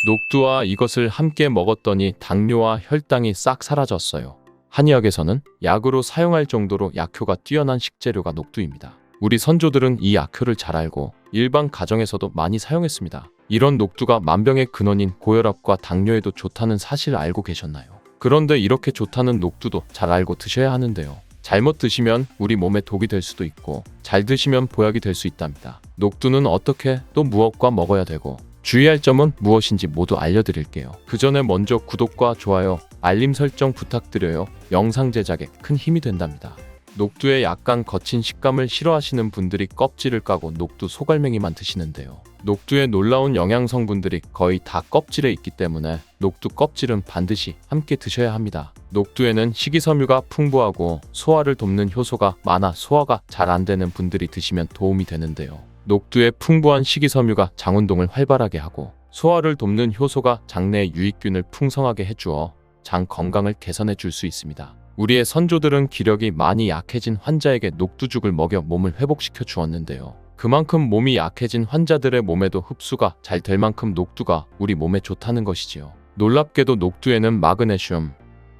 녹두와 이것을 함께 먹었더니 당뇨와 혈당이 싹 사라졌어요. 한의학에서는 약으로 사용할 정도로 약효가 뛰어난 식재료가 녹두입니다. 우리 선조들은 이 약효를 잘 알고 일반 가정에서도 많이 사용했습니다. 이런 녹두가 만병의 근원인 고혈압과 당뇨에도 좋다는 사실 알고 계셨나요? 그런데 이렇게 좋다는 녹두도 잘 알고 드셔야 하는데요. 잘못 드시면 우리 몸에 독이 될 수도 있고 잘 드시면 보약이 될 수 있답니다. 녹두는 어떻게 또 무엇과 먹어야 되고 주의할 점은 무엇인지 모두 알려드릴게요. 그 전에 먼저 구독과 좋아요, 알림 설정 부탁드려요. 영상 제작에 큰 힘이 된답니다. 녹두의 약간 거친 식감을 싫어하시는 분들이 껍질을 까고 녹두 소갈맹이만 드시는데요. 녹두의 놀라운 영양 성분들이 거의 다 껍질에 있기 때문에 녹두 껍질은 반드시 함께 드셔야 합니다. 녹두에는 식이섬유가 풍부하고 소화를 돕는 효소가 많아 소화가 잘 안 되는 분들이 드시면 도움이 되는데요. 녹두의 풍부한 식이섬유가 장 운동을 활발하게 하고 소화를 돕는 효소가 장내의 유익균을 풍성하게 해주어 장 건강을 개선해 줄 수 있습니다. 우리의 선조들은 기력이 많이 약해진 환자에게 녹두죽을 먹여 몸을 회복시켜 주었는데요. 그만큼 몸이 약해진 환자들의 몸에도 흡수가 잘 될 만큼 녹두가 우리 몸에 좋다는 것이지요. 놀랍게도 녹두에는 마그네슘,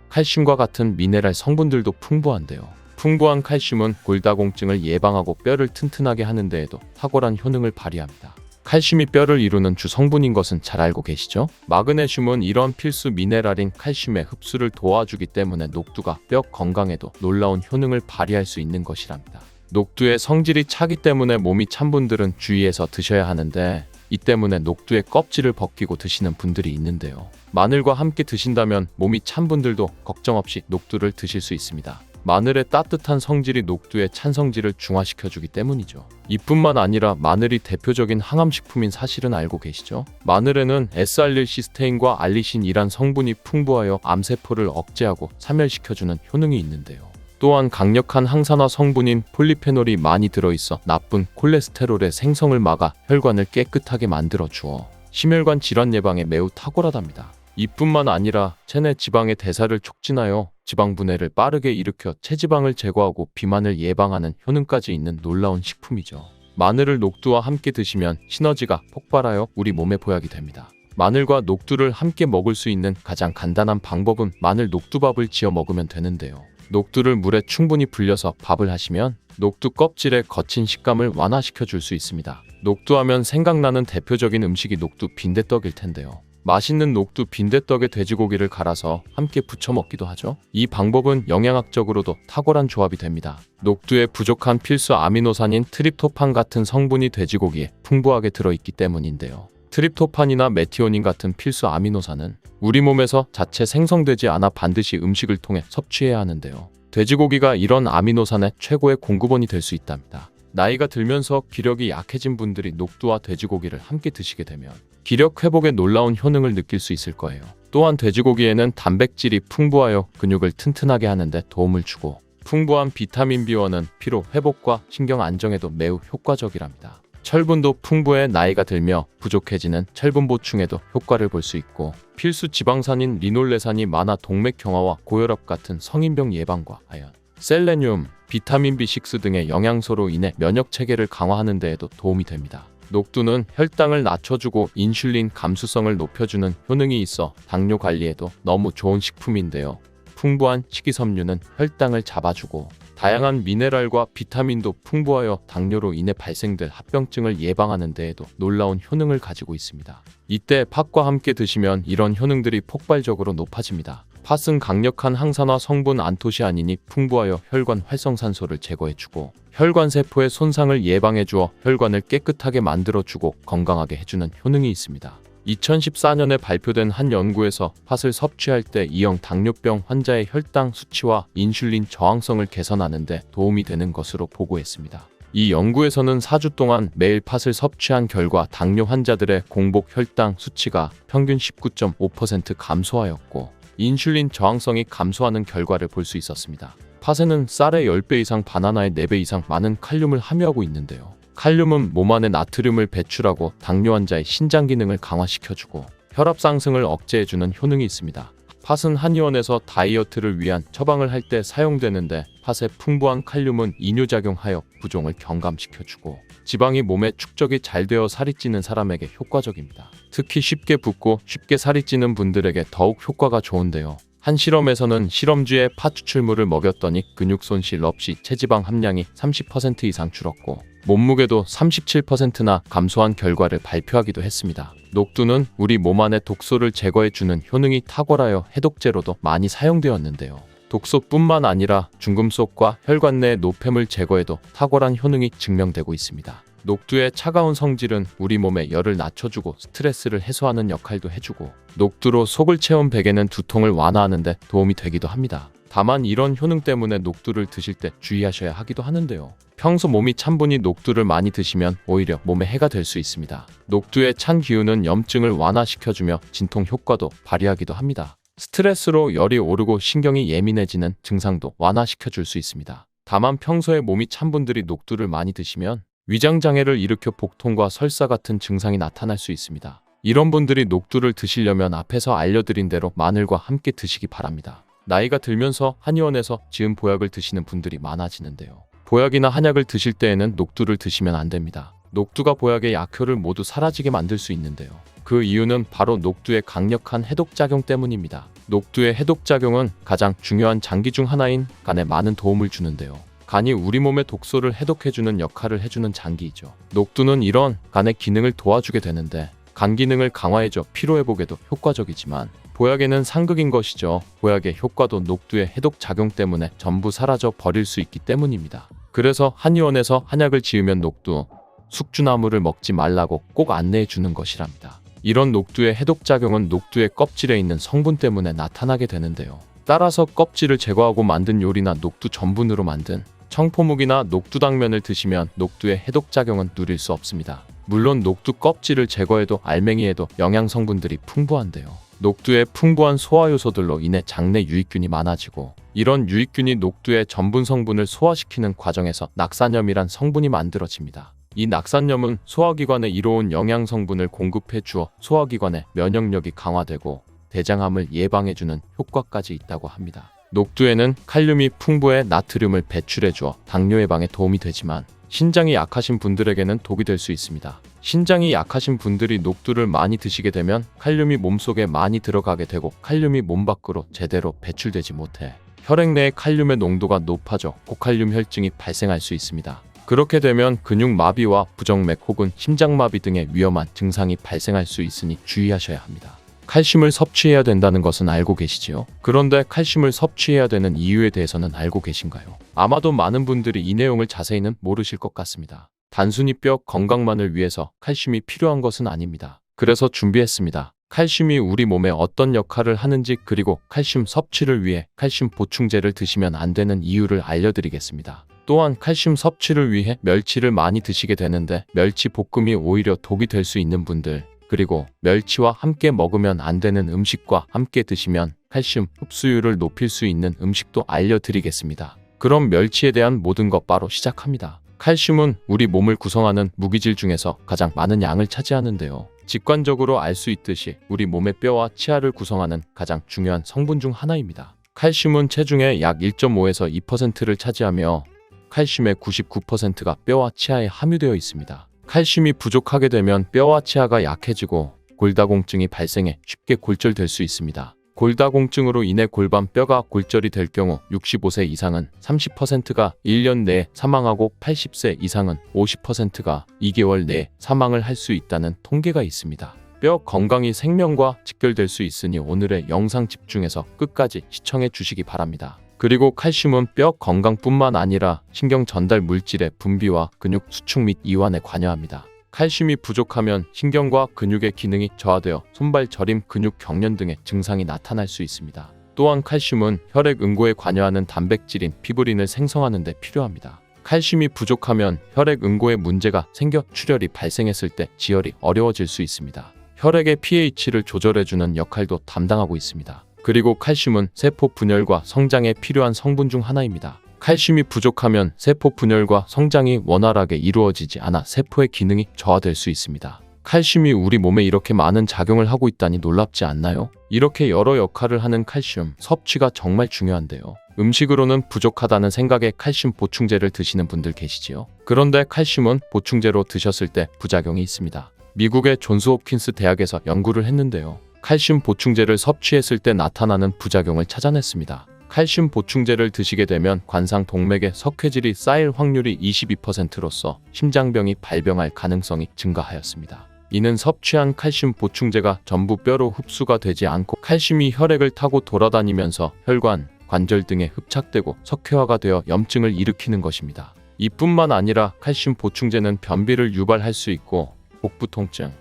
칼슘과 같은 미네랄 성분들도 풍부한데요. 풍부한 칼슘은 골다공증을 예방하고 뼈를 튼튼하게 하는 데에도 탁월한 효능을 발휘합니다. 칼슘이 뼈를 이루는 주 성분인 것은 잘 알고 계시죠? 마그네슘은 이런 필수 미네랄인 칼슘의 흡수를 도와주기 때문에 녹두가 뼈 건강에도 놀라운 효능을 발휘할 수 있는 것이랍니다. 녹두의 성질이 차기 때문에 몸이 찬 분들은 주의해서 드셔야 하는데 이 때문에 녹두의 껍질을 벗기고 드시는 분들이 있는데요. 마늘과 함께 드신다면 몸이 찬 분들도 걱정 없이 녹두를 드실 수 있습니다. 마늘의 따뜻한 성질이 녹두의 찬 성질을 중화시켜주기 때문이죠. 이뿐만 아니라 마늘이 대표적인 항암식품인 사실은 알고 계시죠? 마늘에는 S알릴시스테인과 알리신이란 성분이 풍부하여 암세포를 억제하고 사멸시켜주는 효능이 있는데요. 또한 강력한 항산화 성분인 폴리페놀이 많이 들어있어 나쁜 콜레스테롤의 생성을 막아 혈관을 깨끗하게 만들어 주어 심혈관 질환 예방에 매우 탁월하답니다. 이뿐만 아니라 체내 지방의 대사를 촉진하여 지방 분해를 빠르게 일으켜 체지방을 제거하고 비만을 예방하는 효능까지 있는 놀라운 식품이죠. 마늘을 녹두와 함께 드시면 시너지가 폭발하여 우리 몸에 보약이 됩니다. 마늘과 녹두를 함께 먹을 수 있는 가장 간단한 방법은 마늘 녹두밥을 지어 먹으면 되는데요. 녹두를 물에 충분히 불려서 밥을 하시면 녹두 껍질의 거친 식감을 완화시켜 줄 수 있습니다. 녹두하면 생각나는 대표적인 음식이 녹두 빈대떡일 텐데요. 맛있는 녹두 빈대떡에 돼지고기를 갈아서 함께 부쳐 먹기도 하죠. 이 방법은 영양학적으로도 탁월한 조합이 됩니다. 녹두에 부족한 필수 아미노산인 트립토판 같은 성분이 돼지고기에 풍부하게 들어있기 때문인데요. 트립토판이나 메티오닌 같은 필수 아미노산은 우리 몸에서 자체 생성되지 않아 반드시 음식을 통해 섭취해야 하는데요. 돼지고기가 이런 아미노산의 최고의 공급원이 될 수 있답니다. 나이가 들면서 기력이 약해진 분들이 녹두와 돼지고기를 함께 드시게 되면 기력 회복에 놀라운 효능을 느낄 수 있을 거예요. 또한 돼지고기에는 단백질이 풍부하여 근육을 튼튼하게 하는데 도움을 주고 풍부한 비타민 B원은 피로 회복과 신경 안정에도 매우 효과적이랍니다. 철분도 풍부해 나이가 들며 부족해지는 철분 보충에도 효과를 볼 수 있고 필수 지방산인 리놀레산이 많아 동맥 경화와 고혈압 같은 성인병 예방과 아연, 셀레늄, 비타민 B6 등의 영양소로 인해 면역 체계를 강화하는 데에도 도움이 됩니다. 녹두는 혈당을 낮춰주고 인슐린 감수성을 높여주는 효능이 있어 당뇨 관리에도 너무 좋은 식품인데요. 풍부한 식이섬유는 혈당을 잡아주고 다양한 미네랄과 비타민도 풍부하여 당뇨로 인해 발생될 합병증을 예방하는 데에도 놀라운 효능을 가지고 있습니다. 이때 팥과 함께 드시면 이런 효능들이 폭발적으로 높아집니다. 팥은 강력한 항산화 성분 안토시아닌이 풍부하여 혈관 활성산소를 제거해주고 혈관 세포의 손상을 예방해주어 혈관을 깨끗하게 만들어주고 건강하게 해주는 효능이 있습니다. 2014년에 발표된 한 연구에서 팥을 섭취할 때 E형 당뇨병 환자의 혈당 수치와 인슐린 저항성을 개선하는 데 도움이 되는 것으로 보고했습니다. 이 연구에서는 4주 동안 매일 팥을 섭취한 결과 당뇨 환자들의 공복 혈당 수치가 평균 19.5% 감소하였고 인슐린 저항성이 감소하는 결과를 볼 수 있었습니다. 팥에는 쌀의 10배 이상 바나나의 4배 이상 많은 칼륨을 함유하고 있는데요. 칼륨은 몸 안에 나트륨을 배출하고 당뇨 환자의 신장 기능을 강화시켜주고 혈압 상승을 억제해주는 효능이 있습니다. 팥은 한의원에서 다이어트를 위한 처방을 할 때 사용되는데 팥의 풍부한 칼륨은 이뇨작용하여 부종을 경감시켜주고 지방이 몸에 축적이 잘 되어 살이 찌는 사람에게 효과적입니다. 특히 쉽게 붓고 쉽게 살이 찌는 분들에게 더욱 효과가 좋은데요. 한 실험에서는 실험쥐에 팥 추출물을 먹였더니 근육 손실 없이 체지방 함량이 30% 이상 줄었고 몸무게도 37%나 감소한 결과를 발표하기도 했습니다. 녹두는 우리 몸 안의 독소를 제거해주는 효능이 탁월하여 해독제로도 많이 사용되었는데요. 독소뿐만 아니라 중금속과 혈관 내 노폐물 제거에도 탁월한 효능이 증명되고 있습니다. 녹두의 차가운 성질은 우리 몸의 열을 낮춰주고 스트레스를 해소하는 역할도 해주고 녹두로 속을 채운 베개는 두통을 완화하는 데 도움이 되기도 합니다. 다만 이런 효능 때문에 녹두를 드실 때 주의하셔야 하기도 하는데요. 평소 몸이 찬 분이 녹두를 많이 드시면 오히려 몸에 해가 될 수 있습니다. 녹두의 찬 기운은 염증을 완화시켜주며 진통 효과도 발휘하기도 합니다. 스트레스로 열이 오르고 신경이 예민해지는 증상도 완화시켜줄 수 있습니다. 다만 평소에 몸이 찬 분들이 녹두를 많이 드시면 위장장애를 일으켜 복통과 설사 같은 증상이 나타날 수 있습니다. 이런 분들이 녹두를 드시려면 앞에서 알려드린 대로 마늘과 함께 드시기 바랍니다. 나이가 들면서 한의원에서 지은 보약을 드시는 분들이 많아지는데요. 보약이나 한약을 드실 때에는 녹두를 드시면 안 됩니다. 녹두가 보약의 약효를 모두 사라지게 만들 수 있는데요. 그 이유는 바로 녹두의 강력한 해독작용 때문입니다. 녹두의 해독작용은 가장 중요한 장기 중 하나인 간에 많은 도움을 주는데요. 간이 우리 몸의 독소를 해독해주는 역할을 해주는 장기이죠. 녹두는 이런 간의 기능을 도와주게 되는데 간 기능을 강화해줘 피로회복에도 효과적이지만 보약에는 상극인 것이죠. 보약의 효과도 녹두의 해독작용 때문에 전부 사라져 버릴 수 있기 때문입니다. 그래서 한의원에서 한약을 지으면 녹두, 숙주나물을 먹지 말라고 꼭 안내해 주는 것이랍니다. 이런 녹두의 해독작용은 녹두의 껍질에 있는 성분 때문에 나타나게 되는데요. 따라서 껍질을 제거하고 만든 요리나 녹두 전분으로 만든 청포묵이나 녹두당면을 드시면 녹두의 해독작용은 누릴 수 없습니다. 물론 녹두 껍질을 제거해도 알맹이에도 영양성분들이 풍부한데요. 녹두의 풍부한 소화요소들로 인해 장내 유익균이 많아지고 이런 유익균이 녹두의 전분 성분을 소화시키는 과정에서 낙산염이란 성분이 만들어집니다. 이 낙산염은 소화기관에 이로운 영양성분을 공급해 주어 소화기관의 면역력이 강화되고 대장암을 예방해주는 효과까지 있다고 합니다. 녹두에는 칼륨이 풍부해 나트륨을 배출해 주어 당뇨 예방에 도움이 되지만 신장이 약하신 분들에게는 독이 될 수 있습니다. 신장이 약하신 분들이 녹두를 많이 드시게 되면 칼륨이 몸속에 많이 들어가게 되고 칼륨이 몸 밖으로 제대로 배출되지 못해 혈액 내의 칼륨의 농도가 높아져 고칼륨 혈증이 발생할 수 있습니다. 그렇게 되면 근육마비와 부정맥 혹은 심장마비 등의 위험한 증상이 발생할 수 있으니 주의하셔야 합니다. 칼슘을 섭취해야 된다는 것은 알고 계시지요? 그런데 칼슘을 섭취해야 되는 이유에 대해서는 알고 계신가요? 아마도 많은 분들이 이 내용을 자세히는 모르실 것 같습니다. 단순히 뼈 건강만을 위해서 칼슘이 필요한 것은 아닙니다. 그래서 준비했습니다. 칼슘이 우리 몸에 어떤 역할을 하는지 그리고 칼슘 섭취를 위해 칼슘 보충제를 드시면 안 되는 이유를 알려드리겠습니다. 또한 칼슘 섭취를 위해 멸치를 많이 드시게 되는데 멸치 볶음이 오히려 독이 될 수 있는 분들 그리고 멸치와 함께 먹으면 안 되는 음식과 함께 드시면 칼슘 흡수율을 높일 수 있는 음식도 알려드리겠습니다. 그럼 멸치에 대한 모든 것 바로 시작합니다. 칼슘은 우리 몸을 구성하는 무기질 중에서 가장 많은 양을 차지하는데요. 직관적으로 알 수 있듯이 우리 몸의 뼈와 치아를 구성하는 가장 중요한 성분 중 하나입니다. 칼슘은 체중의 약 1.5에서 2%를 차지하며 칼슘의 99%가 뼈와 치아에 함유되어 있습니다. 칼슘이 부족하게 되면 뼈와 치아가 약해지고 골다공증이 발생해 쉽게 골절될 수 있습니다. 골다공증으로 인해 골반 뼈가 골절이 될 경우 65세 이상은 30%가 1년 내에 사망하고 80세 이상은 50%가 2개월 내에 사망을 할 수 있다는 통계가 있습니다. 뼈 건강이 생명과 직결될 수 있으니 오늘의 영상 집중해서 끝까지 시청해 주시기 바랍니다. 그리고 칼슘은 뼈 건강뿐만 아니라 신경 전달 물질의 분비와 근육 수축 및 이완에 관여합니다. 칼슘이 부족하면 신경과 근육의 기능이 저하되어 손발 저림, 근육 경련 등의 증상이 나타날 수 있습니다. 또한 칼슘은 혈액 응고에 관여하는 단백질인 피브린을 생성하는 데 필요합니다. 칼슘이 부족하면 혈액 응고에 문제가 생겨 출혈이 발생했을 때 지혈이 어려워질 수 있습니다. 혈액의 pH를 조절해주는 역할도 담당하고 있습니다. 그리고 칼슘은 세포 분열과 성장에 필요한 성분 중 하나입니다. 칼슘이 부족하면 세포 분열과 성장이 원활하게 이루어지지 않아 세포의 기능이 저하될 수 있습니다. 칼슘이 우리 몸에 이렇게 많은 작용을 하고 있다니 놀랍지 않나요? 이렇게 여러 역할을 하는 칼슘 섭취가 정말 중요한데요. 음식으로는 부족하다는 생각에 칼슘 보충제를 드시는 분들 계시지요. 그런데 칼슘은 보충제로 드셨을 때 부작용이 있습니다. 미국의 존스 홉킨스 대학에서 연구를 했는데요. 칼슘 보충제를 섭취했을 때 나타나는 부작용을 찾아냈습니다. 칼슘 보충제를 드시게 되면 관상 동맥에 석회질이 쌓일 확률이 22%로서 심장병이 발병할 가능성이 증가하였습니다. 이는 섭취한 칼슘 보충제가 전부 뼈로 흡수가 되지 않고 칼슘이 혈액을 타고 돌아다니면서 혈관, 관절 등에 흡착되고 석회화가 되어 염증을 일으키는 것입니다. 이뿐만 아니라 칼슘 보충제는 변비를 유발할 수 있고 복부 통증,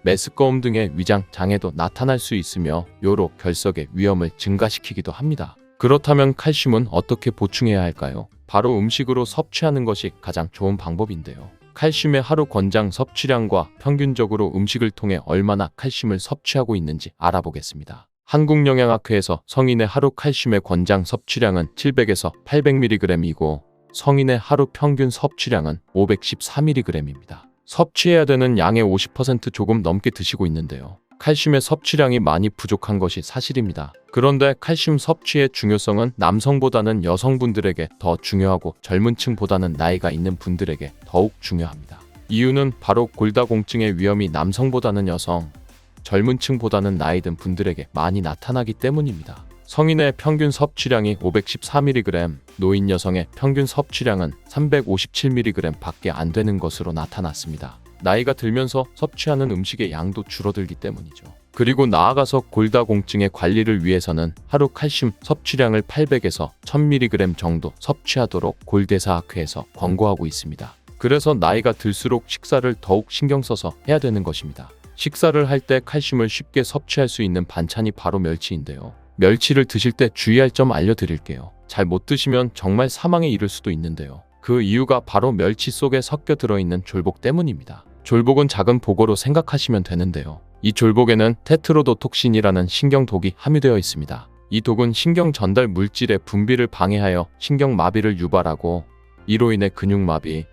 메스꺼움 등의 위장 장애도 나타날 수 있으며 요로 결석의 위험을 증가시키기도 합니다. 그렇다면 칼슘은 어떻게 보충해야 할까요? 바로 음식으로 섭취하는 것이 가장 좋은 방법인데요. 칼슘의 하루 권장 섭취량과 평균적으로 음식을 통해 얼마나 칼슘을 섭취하고 있는지 알아보겠습니다. 한국영양학회에서 성인의 하루 칼슘의 권장 섭취량은 700에서 800mg이고 성인의 하루 평균 섭취량은 514mg입니다. 섭취해야 되는 양의 50% 조금 넘게 드시고 있는데요. 칼슘의 섭취량이 많이 부족한 것이 사실입니다. 그런데 칼슘 섭취의 중요성은 남성보다는 여성분들에게 더 중요하고 젊은 층보다는 나이가 있는 분들에게 더욱 중요합니다. 이유는 바로 골다공증의 위험이 남성보다는 여성, 젊은 층보다는 나이 든 분들에게 많이 나타나기 때문입니다. 성인의 평균 섭취량이 514mg, 노인 여성의 평균 섭취량은 357mg 밖에 안 되는 것으로 나타났습니다. 나이가 들면서 섭취하는 음식의 양도 줄어들기 때문이죠. 그리고 나아가서 골다공증의 관리를 위해서는 하루 칼슘 섭취량을 800에서 1000mg 정도 섭취하도록 골대사학회에서 권고하고 있습니다. 그래서 나이가 들수록 식사를 더욱 신경 써서 해야 되는 것입니다. 식사를 할 때 칼슘을 쉽게 섭취할 수 있는 반찬이 바로 멸치인데요. 멸치를 드실 때 주의할 점 알려드릴게요. 잘 못 드시면 정말 사망에 이를 수도 있는데요. 그 이유가 바로 멸치 속에 섞여 들어있는 졸복 때문입니다. 졸복은 작은 보고로 생각하시면 되는데요. 이 졸복에는 테트로도톡신이라는 신경독이 함유되어 있습니다. 이 독은 신경 전달 물질의 분비를 방해하여 신경마비를 유발하고 이로 인해 근육마비,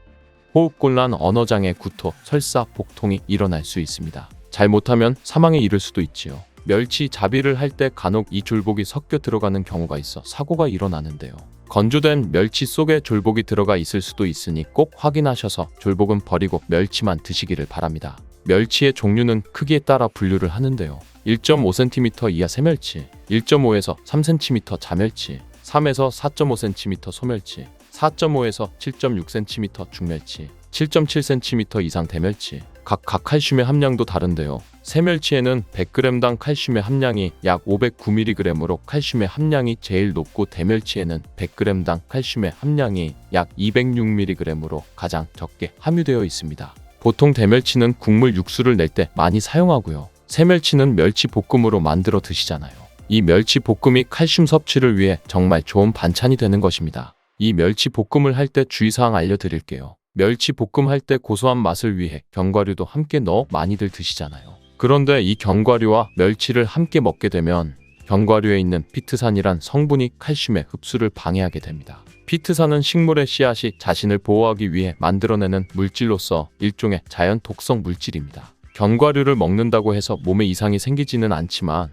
호흡곤란, 언어장애, 구토, 설사, 복통이 일어날 수 있습니다. 잘못하면 사망에 이를 수도 있지요. 멸치 자비를 할 때 간혹 이 졸복이 섞여 들어가는 경우가 있어 사고가 일어나는데요. 건조된 멸치 속에 졸복이 들어가 있을 수도 있으니 꼭 확인하셔서 졸복은 버리고 멸치만 드시기를 바랍니다. 멸치의 종류는 크기에 따라 분류를 하는데요. 1.5cm 이하 새멸치, 1.5에서 3cm 자멸치, 3에서 4.5cm 소멸치, 4.5에서 7.6cm 중멸치, 7.7cm 이상 대멸치. 각 칼슘의 함량도 다른데요. 새멸치에는 100g당 칼슘의 함량이 약 509mg으로 칼슘의 함량이 제일 높고 대멸치에는 100g당 칼슘의 함량이 약 206mg으로 가장 적게 함유되어 있습니다. 보통 대멸치는 국물 육수를 낼 때 많이 사용하고요. 새멸치는 멸치 볶음으로 만들어 드시잖아요. 이 멸치 볶음이 칼슘 섭취를 위해 정말 좋은 반찬이 되는 것입니다. 이 멸치 볶음을 할 때 주의사항 알려드릴게요. 멸치 볶음 할 때 고소한 맛을 위해 견과류도 함께 넣어 많이들 드시잖아요. 그런데 이 견과류와 멸치를 함께 먹게 되면 견과류에 있는 피트산이란 성분이 칼슘의 흡수를 방해하게 됩니다. 피트산은 식물의 씨앗이 자신을 보호하기 위해 만들어내는 물질로서 일종의 자연 독성 물질입니다. 견과류를 먹는다고 해서 몸에 이상이 생기지는 않지만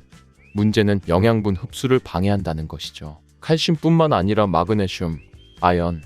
문제는 영양분 흡수를 방해한다는 것이죠. 칼슘뿐만 아니라 마그네슘, 아연,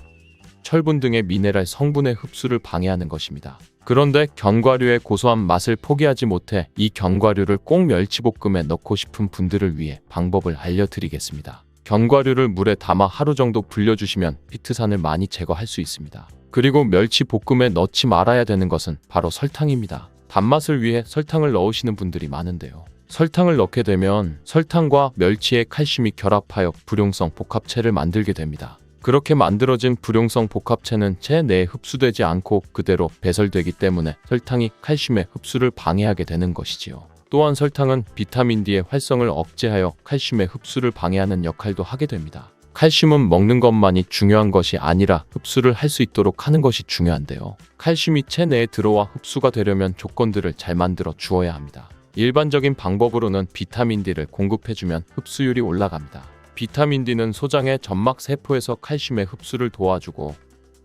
철분 등의 미네랄 성분의 흡수를 방해하는 것입니다. 그런데 견과류의 고소한 맛을 포기하지 못해 이 견과류를 꼭 멸치볶음에 넣고 싶은 분들을 위해 방법을 알려드리겠습니다. 견과류를 물에 담아 하루 정도 불려주시면 피트산을 많이 제거할 수 있습니다. 그리고 멸치볶음에 넣지 말아야 되는 것은 바로 설탕입니다. 단맛을 위해 설탕을 넣으시는 분들이 많은데요. 설탕을 넣게 되면 설탕과 멸치의 칼슘이 결합하여 불용성 복합체를 만들게 됩니다. 그렇게 만들어진 불용성 복합체는 체 내에 흡수되지 않고 그대로 배설되기 때문에 설탕이 칼슘의 흡수를 방해하게 되는 것이지요. 또한 설탕은 비타민 D의 활성을 억제하여 칼슘의 흡수를 방해하는 역할도 하게 됩니다. 칼슘은 먹는 것만이 중요한 것이 아니라 흡수를 할 수 있도록 하는 것이 중요한데요. 칼슘이 체 내에 들어와 흡수가 되려면 조건들을 잘 만들어 주어야 합니다. 일반적인 방법으로는 비타민 D를 공급해주면 흡수율이 올라갑니다. 비타민 D는 소장의 점막 세포에서 칼슘의 흡수를 도와주고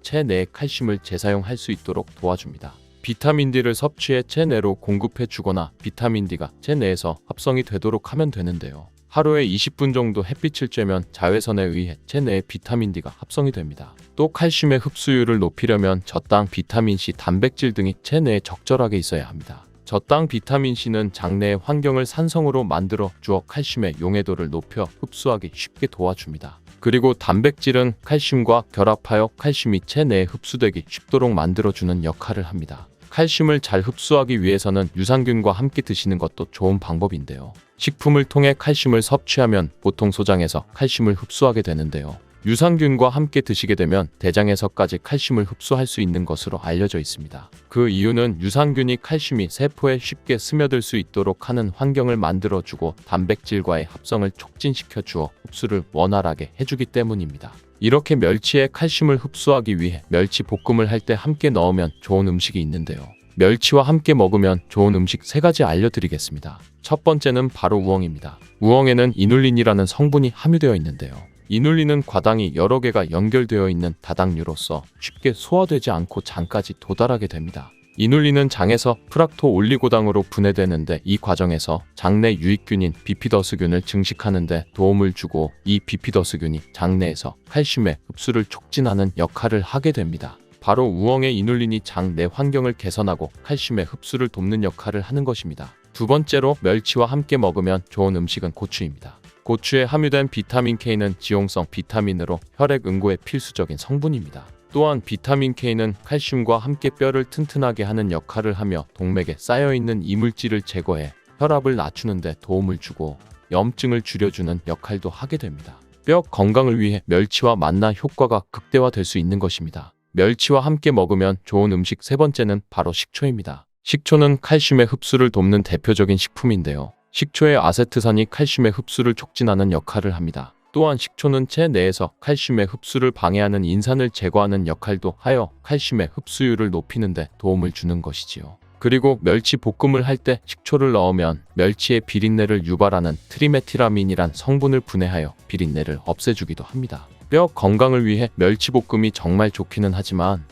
체내의 칼슘을 재사용할 수 있도록 도와줍니다. 비타민 D를 섭취해 체내로 공급해 주거나 비타민 D가 체내에서 합성이 되도록 하면 되는데요. 하루에 20분 정도 햇빛을 쬐면 자외선에 의해 체내에 비타민 D가 합성이 됩니다. 또 칼슘의 흡수율을 높이려면 저당 비타민C, 단백질 등이 체내에 적절하게 있어야 합니다. 저당 비타민C는 장내의 환경을 산성으로 만들어 주어 칼슘의 용해도를 높여 흡수하기 쉽게 도와줍니다. 그리고 단백질은 칼슘과 결합하여 칼슘이 체내에 흡수되기 쉽도록 만들어주는 역할을 합니다. 칼슘을 잘 흡수하기 위해서는 유산균과 함께 드시는 것도 좋은 방법인데요. 식품을 통해 칼슘을 섭취하면 보통 소장에서 칼슘을 흡수하게 되는데요. 유산균과 함께 드시게 되면 대장에서까지 칼슘을 흡수할 수 있는 것으로 알려져 있습니다. 그 이유는 유산균이 칼슘이 세포에 쉽게 스며들 수 있도록 하는 환경을 만들어주고 단백질과의 합성을 촉진시켜 주어 흡수를 원활하게 해주기 때문입니다. 이렇게 멸치에 칼슘을 흡수하기 위해 멸치 볶음을 할 때 함께 넣으면 좋은 음식이 있는데요. 멸치와 함께 먹으면 좋은 음식 3가지 알려드리겠습니다. 첫 번째는 바로 우엉입니다. 우엉에는 이눌린이라는 성분이 함유되어 있는데요. 이눌린은 과당이 여러 개가 연결되어 있는 다당류로서 쉽게 소화되지 않고 장까지 도달하게 됩니다. 이눌린은 장에서 프락토올리고당으로 분해되는데 이 과정에서 장내 유익균인 비피더스균을 증식하는 데 도움을 주고 이 비피더스균이 장내에서 칼슘의 흡수를 촉진하는 역할을 하게 됩니다. 바로 우엉의 이눌린이 장 내 환경을 개선하고 칼슘의 흡수를 돕는 역할을 하는 것입니다. 두 번째로 멸치와 함께 먹으면 좋은 음식은 고추입니다. 고추에 함유된 비타민 K는 지용성 비타민으로 혈액 응고에 필수적인 성분입니다. 또한 비타민 K는 칼슘과 함께 뼈를 튼튼하게 하는 역할을 하며 동맥에 쌓여있는 이물질을 제거해 혈압을 낮추는 데 도움을 주고 염증을 줄여주는 역할도 하게 됩니다. 뼈 건강을 위해 멸치와 만나 효과가 극대화될 수 있는 것입니다. 멸치와 함께 먹으면 좋은 음식 3번째는 바로 식초입니다. 식초는 칼슘의 흡수를 돕는 대표적인 식품인데요. 식초의 아세트산이 칼슘의 흡수를 촉진하는 역할을 합니다. 또한 식초는 체내에서 칼슘의 흡수를 방해하는 인산을 제거하는 역할도 하여 칼슘의 흡수율을 높이는 데 도움을 주는 것이지요. 그리고 멸치 볶음을 할 때 식초를 넣으면 멸치의 비린내를 유발하는 트리메티라민이란 성분을 분해하여 비린내를 없애주기도 합니다. 뼈 건강을 위해 멸치볶음이 정말 좋기는 하지만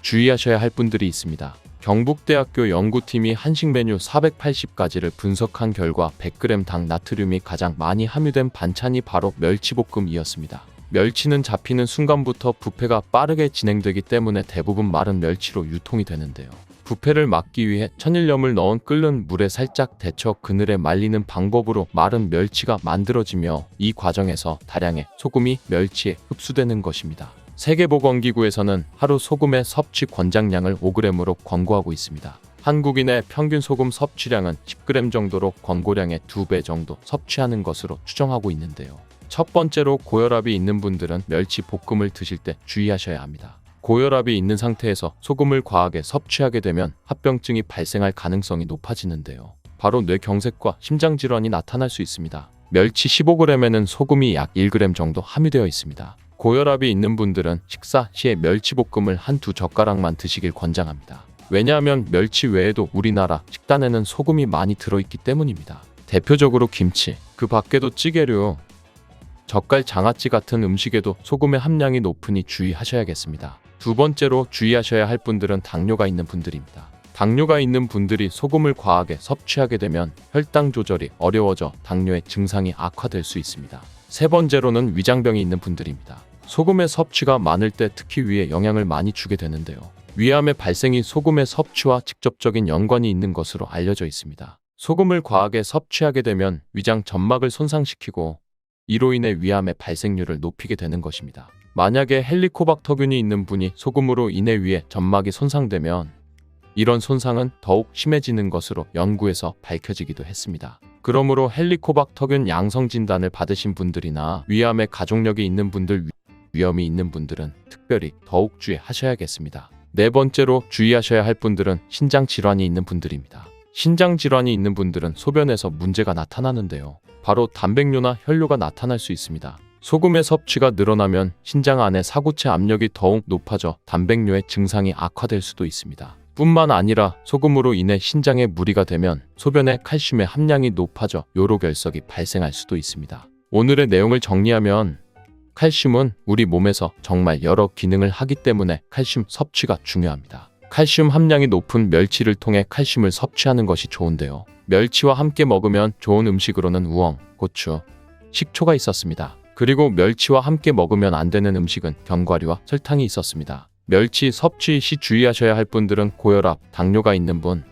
주의하셔야 할 분들이 있습니다. 경북대학교 연구팀이 한식 메뉴 480가지를 분석한 결과 100g 당 나트륨이 가장 많이 함유된 반찬이 바로 멸치볶음이었습니다. 멸치는 잡히는 순간부터 부패가 빠르게 진행되기 때문에 대부분 마른 멸치로 유통이 되는데요. 부패를 막기 위해 천일염을 넣은 끓는 물에 살짝 데쳐 그늘에 말리는 방법으로 마른 멸치가 만들어지며 이 과정에서 다량의 소금이 멸치에 흡수되는 것입니다. 세계보건기구에서는 하루 소금의 섭취 권장량을 5g으로 권고하고 있습니다. 한국인의 평균 소금 섭취량은 10g 정도로 권고량의 2배 정도 섭취하는 것으로 추정하고 있는데요. 첫 번째로 고혈압이 있는 분들은 멸치 볶음을 드실 때 주의하셔야 합니다. 고혈압이 있는 상태에서 소금을 과하게 섭취하게 되면 합병증이 발생할 가능성이 높아지는데요. 바로 뇌경색과 심장질환이 나타날 수 있습니다. 멸치 15g에는 소금이 약 1g 정도 함유되어 있습니다. 고혈압이 있는 분들은 식사 시에 멸치볶음을 한두 젓가락만 드시길 권장합니다. 왜냐하면 멸치 외에도 우리나라 식단에는 소금이 많이 들어있기 때문입니다. 대표적으로 김치, 그 밖에도 찌개류, 젓갈, 장아찌 같은 음식에도 소금의 함량이 높으니 주의하셔야겠습니다. 두 번째로 주의하셔야 할 분들은 당뇨가 있는 분들입니다. 당뇨가 있는 분들이 소금을 과하게 섭취하게 되면 혈당 조절이 어려워져 당뇨의 증상이 악화될 수 있습니다. 세 번째로는 위장병이 있는 분들입니다. 소금의 섭취가 많을 때 특히 위에 영향을 많이 주게 되는데요. 위암의 발생이 소금의 섭취와 직접적인 연관이 있는 것으로 알려져 있습니다. 소금을 과하게 섭취하게 되면 위장 점막을 손상시키고 이로 인해 위암의 발생률을 높이게 되는 것입니다. 만약에 헬리코박터균이 있는 분이 소금으로 인해 위에 점막이 손상되면 이런 손상은 더욱 심해지는 것으로 연구에서 밝혀지기도 했습니다. 그러므로 헬리코박터균 양성 진단을 받으신 분들이나 위암의 가족력이 있는 분들, 위험이 있는 분들은 특별히 더욱 주의하셔야겠습니다. 네 번째로 주의하셔야 할 분들은 신장 질환이 있는 분들입니다. 신장 질환이 있는 분들은 소변에서 문제가 나타나는데요. 바로 단백뇨나 혈뇨가 나타날 수 있습니다. 소금의 섭취가 늘어나면 신장 안에 사구체 압력이 더욱 높아져 단백뇨의 증상이 악화될 수도 있습니다. 뿐만 아니라 소금으로 인해 신장에 무리가 되면 소변에 칼슘의 함량이 높아져 요로결석이 발생할 수도 있습니다. 오늘의 내용을 정리하면 칼슘은 우리 몸에서 정말 여러 기능을 하기 때문에 칼슘 섭취가 중요합니다. 칼슘 함량이 높은 멸치를 통해 칼슘을 섭취하는 것이 좋은데요. 멸치와 함께 먹으면 좋은 음식으로는 우엉, 고추, 식초가 있었습니다. 그리고 멸치와 함께 먹으면 안 되는 음식은 견과류와 설탕이 있었습니다. 멸치 섭취 시 주의하셔야 할 분들은 고혈압, 당뇨가 있는 분,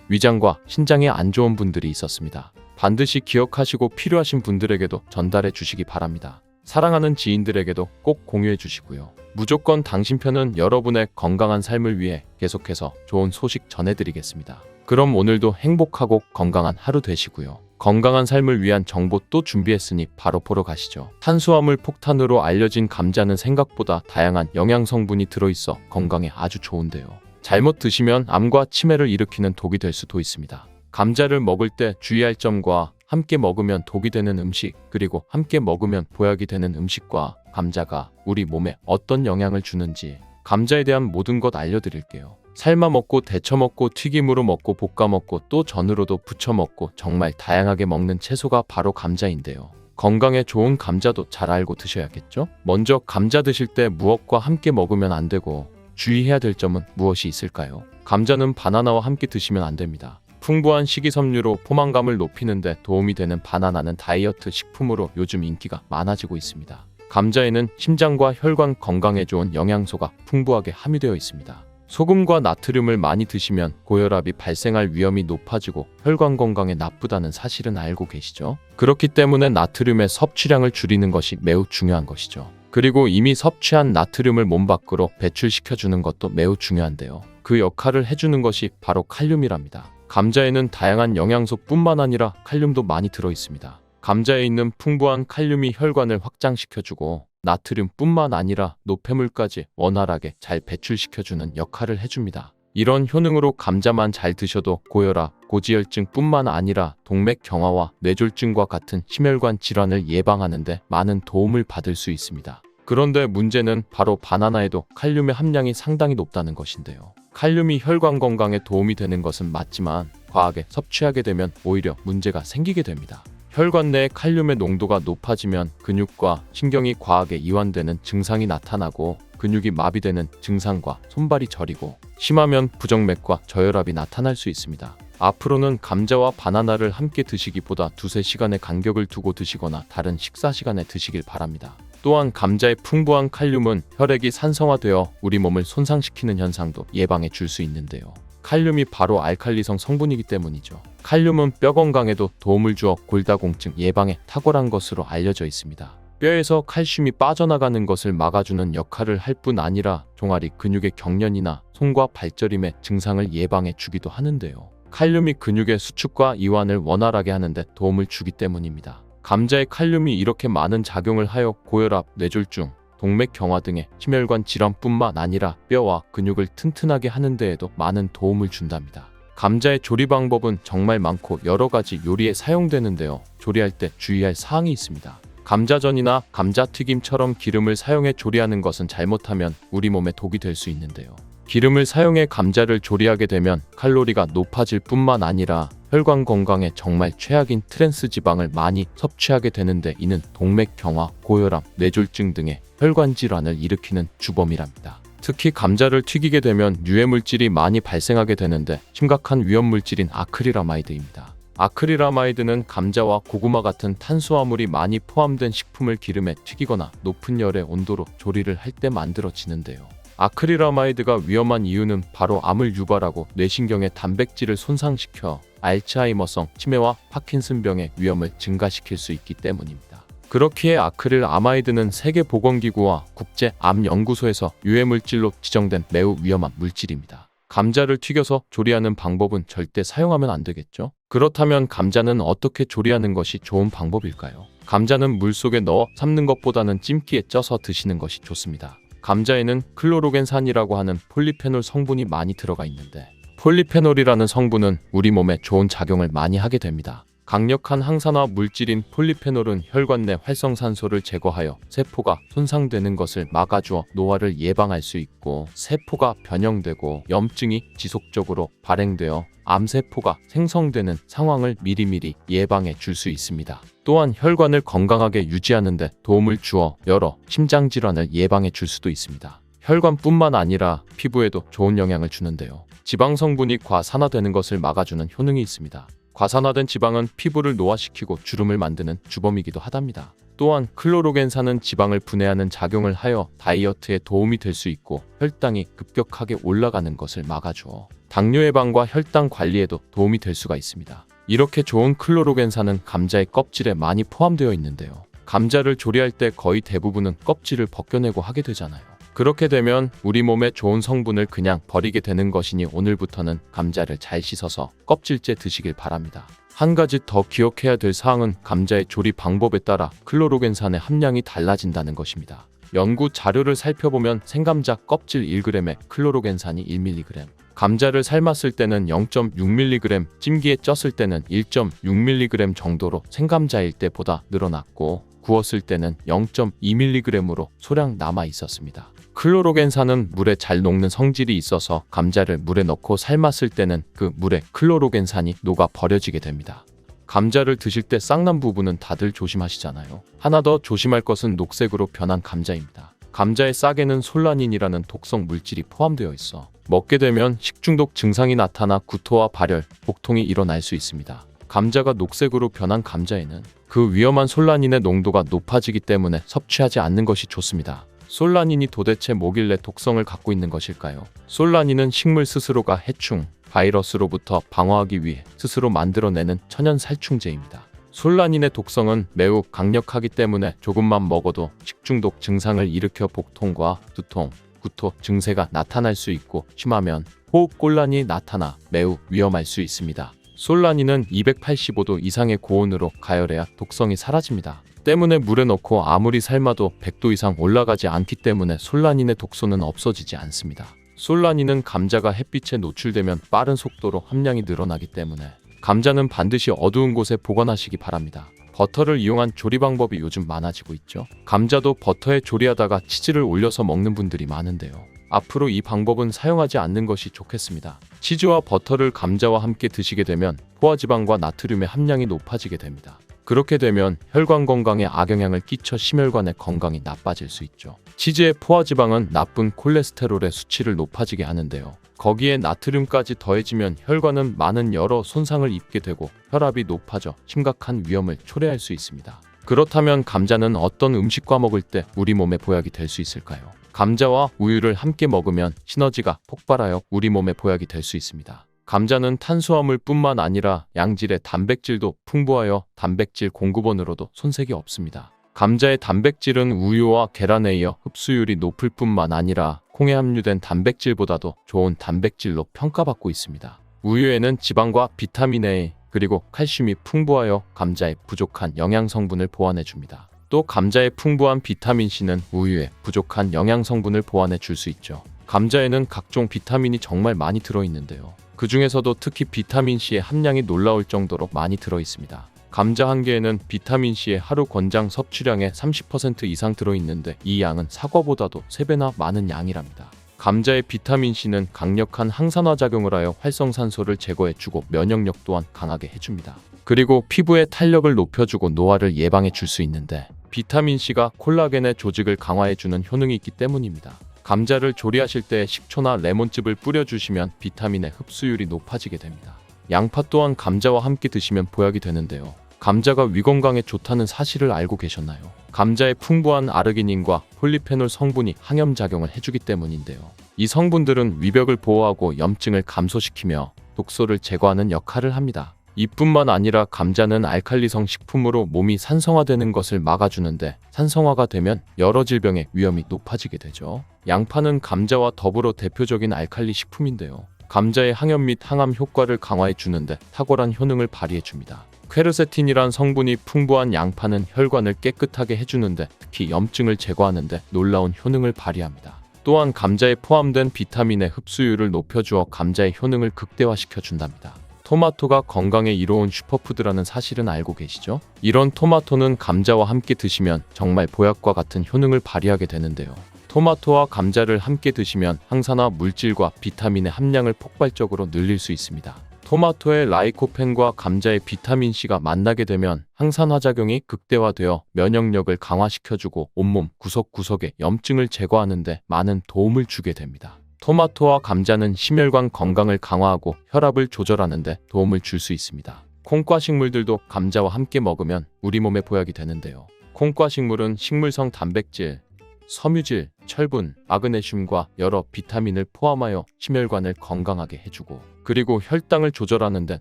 위장과 신장에 안 좋은 분들이 있었습니다. 반드시 기억하시고 필요하신 분들에게도 전달해 주시기 바랍니다. 사랑하는 지인들에게도 꼭 공유해 주시고요. 무조건 당신 편은 여러분의 건강한 삶을 위해 계속해서 좋은 소식 전해드리겠습니다. 그럼 오늘도 행복하고 건강한 하루 되시고요. 건강한 삶을 위한 정보 또 준비했으니 바로 보러 가시죠. 탄수화물 폭탄으로 알려진 감자는 생각보다 다양한 영양 성분이 들어있어 건강에 아주 좋은데요. 잘못 드시면 암과 치매를 일으키는 독이 될 수도 있습니다. 감자를 먹을 때 주의할 점과 함께 먹으면 독이 되는 음식, 그리고 함께 먹으면 보약이 되는 음식과 감자가 우리 몸에 어떤 영향을 주는지 감자에 대한 모든 것 알려드릴게요. 삶아 먹고 데쳐 먹고 튀김으로 먹고 볶아 먹고 또 전으로도 부쳐 먹고 정말 다양하게 먹는 채소가 바로 감자인데요. 건강에 좋은 감자도 잘 알고 드셔야겠죠? 먼저 감자 드실 때 무엇과 함께 먹으면 안 되고 주의해야 될 점은 무엇이 있을까요? 감자는 바나나와 함께 드시면 안 됩니다. 풍부한 식이섬유로 포만감을 높이는 데 도움이 되는 바나나는 다이어트 식품으로 요즘 인기가 많아지고 있습니다. 감자에는 심장과 혈관 건강에 좋은 영양소가 풍부하게 함유되어 있습니다. 소금과 나트륨을 많이 드시면 고혈압이 발생할 위험이 높아지고 혈관 건강에 나쁘다는 사실은 알고 계시죠? 그렇기 때문에 나트륨의 섭취량을 줄이는 것이 매우 중요한 것이죠. 그리고 이미 섭취한 나트륨을 몸 밖으로 배출시켜주는 것도 매우 중요한데요. 그 역할을 해주는 것이 바로 칼륨이랍니다. 감자에는 다양한 영양소뿐만 아니라 칼륨도 많이 들어있습니다. 감자에 있는 풍부한 칼륨이 혈관을 확장시켜주고 나트륨뿐만 아니라 노폐물까지 원활하게 잘 배출시켜주는 역할을 해줍니다. 이런 효능으로 감자만 잘 드셔도 고혈압, 고지혈증뿐만 아니라 동맥경화와 뇌졸중과 같은 심혈관 질환을 예방하는 데 많은 도움을 받을 수 있습니다. 그런데 문제는 바로 바나나에도 칼륨의 함량이 상당히 높다는 것인데요. 칼륨이 혈관 건강에 도움이 되는 것은 맞지만 과하게 섭취하게 되면 오히려 문제가 생기게 됩니다. 혈관 내의 칼륨의 농도가 높아지면 근육과 신경이 과하게 이완되는 증상이 나타나고 근육이 마비되는 증상과 손발이 저리고 심하면 부정맥과 저혈압이 나타날 수 있습니다. 앞으로는 감자와 바나나를 함께 드시기보다 2-3시간의 간격을 두고 드시거나 다른 식사 시간에 드시길 바랍니다. 또한 감자의 풍부한 칼륨은 혈액이 산성화되어 우리 몸을 손상시키는 현상도 예방해 줄 수 있는데요. 칼륨이 바로 알칼리성 성분이기 때문이죠. 칼륨은 뼈 건강에도 도움을 주어 골다공증 예방에 탁월한 것으로 알려져 있습니다. 뼈에서 칼슘이 빠져나가는 것을 막아주는 역할을 할 뿐 아니라 종아리 근육의 경련이나 손과 발저림의 증상을 예방해 주기도 하는데요. 칼륨이 근육의 수축과 이완을 원활하게 하는 데 도움을 주기 때문입니다. 감자의 칼륨이 이렇게 많은 작용을 하여 고혈압, 뇌졸중, 동맥경화 등의 심혈관 질환뿐만 아니라 뼈와 근육을 튼튼하게 하는 데에도 많은 도움을 준답니다. 감자의 조리 방법은 정말 많고 여러 가지 요리에 사용되는데요. 조리할 때 주의할 사항이 있습니다. 감자전이나 감자튀김처럼 기름을 사용해 조리하는 것은 잘못하면 우리 몸에 독이 될 수 있는데요. 기름을 사용해 감자를 조리하게 되면 칼로리가 높아질 뿐만 아니라 혈관 건강에 정말 최악인 트랜스 지방을 많이 섭취하게 되는데 이는 동맥경화, 고혈압, 뇌졸중 등의 혈관 질환을 일으키는 주범이랍니다. 특히 감자를 튀기게 되면 유해물질이 많이 발생하게 되는데 심각한 위험물질인 아크릴아마이드입니다. 아크릴아마이드는 감자와 고구마 같은 탄수화물이 많이 포함된 식품을 기름에 튀기거나 높은 열의 온도로 조리를 할 때 만들어지는데요. 아크릴아마이드가 위험한 이유는 바로 암을 유발하고 뇌신경의 단백질을 손상시켜 알츠하이머성 치매와 파킨슨병의 위험을 증가시킬 수 있기 때문입니다. 그렇기에 아크릴아마이드는 세계보건기구와 국제암연구소에서 유해물질로 지정된 매우 위험한 물질입니다. 감자를 튀겨서 조리하는 방법은 절대 사용하면 안 되겠죠? 그렇다면 감자는 어떻게 조리하는 것이 좋은 방법일까요? 감자는 물속에 넣어 삶는 것보다는 찜기에 쪄서 드시는 것이 좋습니다. 감자에는 클로로겐산이라고 하는 폴리페놀 성분이 많이 들어가 있는데 폴리페놀이라는 성분은 우리 몸에 좋은 작용을 많이 하게 됩니다. 강력한 항산화 물질인 폴리페놀은 혈관 내 활성산소를 제거하여 세포가 손상되는 것을 막아주어 노화를 예방할 수 있고 세포가 변형되고 염증이 지속적으로 발행되어 암세포가 생성되는 상황을 미리미리 예방해 줄 수 있습니다. 또한 혈관을 건강하게 유지하는 데 도움을 주어 여러 심장질환을 예방해 줄 수도 있습니다. 혈관뿐만 아니라 피부에도 좋은 영향을 주는데요. 지방 성분이 과산화되는 것을 막아주는 효능이 있습니다. 과산화된 지방은 피부를 노화시키고 주름을 만드는 주범이기도 하답니다. 또한 클로로겐산은 지방을 분해하는 작용을 하여 다이어트에 도움이 될 수 있고 혈당이 급격하게 올라가는 것을 막아주어 당뇨 예방과 혈당 관리에도 도움이 될 수가 있습니다. 이렇게 좋은 클로로겐산은 감자의 껍질에 많이 포함되어 있는데요. 감자를 조리할 때 거의 대부분은 껍질을 벗겨내고 하게 되잖아요. 그렇게 되면 우리 몸에 좋은 성분을 그냥 버리게 되는 것이니 오늘부터는 감자를 잘 씻어서 껍질째 드시길 바랍니다. 한 가지 더 기억해야 될 사항은 감자의 조리 방법에 따라 클로로겐산의 함량이 달라진다는 것입니다. 연구 자료를 살펴보면 생감자 껍질 1g에 클로로겐산이 1mg, 감자를 삶았을 때는 0.6mg, 찜기에 쪘을 때는 1.6mg 정도로 생감자일 때보다 늘어났고 구웠을 때는 0.2mg으로 소량 남아 있었습니다. 클로로겐산은 물에 잘 녹는 성질이 있어서 감자를 물에 넣고 삶았을 때는 그 물에 클로로겐산이 녹아 버려지게 됩니다. 감자를 드실 때 싹난 부분은 다들 조심하시잖아요. 하나 더 조심할 것은 녹색으로 변한 감자입니다. 감자의 싹에는 솔라닌이라는 독성 물질이 포함되어 있어 먹게 되면 식중독 증상이 나타나 구토와 발열, 복통이 일어날 수 있습니다. 감자가 녹색으로 변한 감자에는 그 위험한 솔라닌의 농도가 높아지기 때문에 섭취하지 않는 것이 좋습니다. 솔라닌이 도대체 뭐길래 독성을 갖고 있는 것일까요? 솔라닌은 식물 스스로가 해충, 바이러스로부터 방어하기 위해 스스로 만들어내는 천연 살충제입니다. 솔라닌의 독성은 매우 강력하기 때문에 조금만 먹어도 식중독 증상을 일으켜 복통과 두통, 구토 증세가 나타날 수 있고 심하면 호흡곤란이 나타나 매우 위험할 수 있습니다. 솔라닌은 285도 이상의 고온으로 가열해야 독성이 사라집니다. 때문에 물에 넣고 아무리 삶아도 100도 이상 올라가지 않기 때문에 솔라닌의 독소는 없어지지 않습니다. 솔라닌은 감자가 햇빛에 노출되면 빠른 속도로 함량이 늘어나기 때문에 감자는 반드시 어두운 곳에 보관하시기 바랍니다. 버터를 이용한 조리 방법이 요즘 많아지고 있죠. 감자도 버터에 조리하다가 치즈를 올려서 먹는 분들이 많은데요. 앞으로 이 방법은 사용하지 않는 것이 좋겠습니다. 치즈와 버터를 감자와 함께 드시게 되면 포화지방과 나트륨의 함량이 높아지게 됩니다. 그렇게 되면 혈관 건강에 악영향을 끼쳐 심혈관의 건강이 나빠질 수 있죠. 치즈의 포화지방은 나쁜 콜레스테롤의 수치를 높아지게 하는데요. 거기에 나트륨까지 더해지면 혈관은 많은 여러 손상을 입게 되고 혈압이 높아져 심각한 위험을 초래할 수 있습니다. 그렇다면 감자는 어떤 음식과 먹을 때 우리 몸에 보약이 될 수 있을까요? 감자와 우유를 함께 먹으면 시너지가 폭발하여 우리 몸에 보약이 될 수 있습니다. 감자는 탄수화물뿐만 아니라 양질의 단백질도 풍부하여 단백질 공급원으로도 손색이 없습니다. 감자의 단백질은 우유와 계란에 이어 흡수율이 높을 뿐만 아니라 콩에 함유된 단백질보다도 좋은 단백질로 평가받고 있습니다. 우유에는 지방과 비타민 A 그리고 칼슘이 풍부하여 감자의 부족한 영양 성분을 보완해 줍니다. 또 감자의 풍부한 비타민 C는 우유의 부족한 영양 성분을 보완해 줄 수 있죠. 감자에는 각종 비타민이 정말 많이 들어 있는데요. 그 중에서도 특히 비타민 C의 함량이 놀라울 정도로 많이 들어 있습니다. 감자 한 개에는 비타민 C의 하루 권장 섭취량의 30% 이상 들어있는데 이 양은 사과보다도 3배나 많은 양이랍니다. 감자의 비타민 C는 강력한 항산화 작용을 하여 활성산소를 제거해주고 면역력 또한 강하게 해줍니다. 그리고 피부의 탄력을 높여주고 노화를 예방해 줄 수 있는데 비타민 C가 콜라겐의 조직을 강화해주는 효능이 있기 때문입니다. 감자를 조리하실 때 식초나 레몬즙을 뿌려주시면 비타민의 흡수율이 높아지게 됩니다. 양파 또한 감자와 함께 드시면 보약이 되는데요. 감자가 위 건강에 좋다는 사실을 알고 계셨나요? 감자의 풍부한 아르기닌과 폴리페놀 성분이 항염작용을 해주기 때문인데요. 이 성분들은 위벽을 보호하고 염증을 감소시키며 독소를 제거하는 역할을 합니다. 이뿐만 아니라 감자는 알칼리성 식품으로 몸이 산성화되는 것을 막아주는데 산성화가 되면 여러 질병의 위험이 높아지게 되죠. 양파는 감자와 더불어 대표적인 알칼리 식품인데요. 감자의 항염 및 항암 효과를 강화해 주는데 탁월한 효능을 발휘해 줍니다. 퀘르세틴이란 성분이 풍부한 양파는 혈관을 깨끗하게 해주는데 특히 염증을 제거하는데 놀라운 효능을 발휘합니다. 또한 감자에 포함된 비타민의 흡수율을 높여주어 감자의 효능을 극대화시켜 준답니다. 토마토가 건강에 이로운 슈퍼푸드라는 사실은 알고 계시죠? 이런 토마토는 감자와 함께 드시면 정말 보약과 같은 효능을 발휘하게 되는데요. 토마토와 감자를 함께 드시면 항산화 물질과 비타민의 함량을 폭발적으로 늘릴 수 있습니다. 토마토의 라이코펜과 감자의 비타민C가 만나게 되면 항산화작용이 극대화되어 면역력을 강화시켜주고 온몸 구석구석의 염증을 제거하는 데 많은 도움을 주게 됩니다. 토마토와 감자는 심혈관 건강을 강화하고 혈압을 조절하는 데 도움을 줄 수 있습니다. 콩과 식물들도 감자와 함께 먹으면 우리 몸에 보약이 되는데요. 콩과 식물은 식물성 단백질, 섬유질, 철분, 마그네슘과 여러 비타민을 포함하여 심혈관을 건강하게 해주고 그리고 혈당을 조절하는 데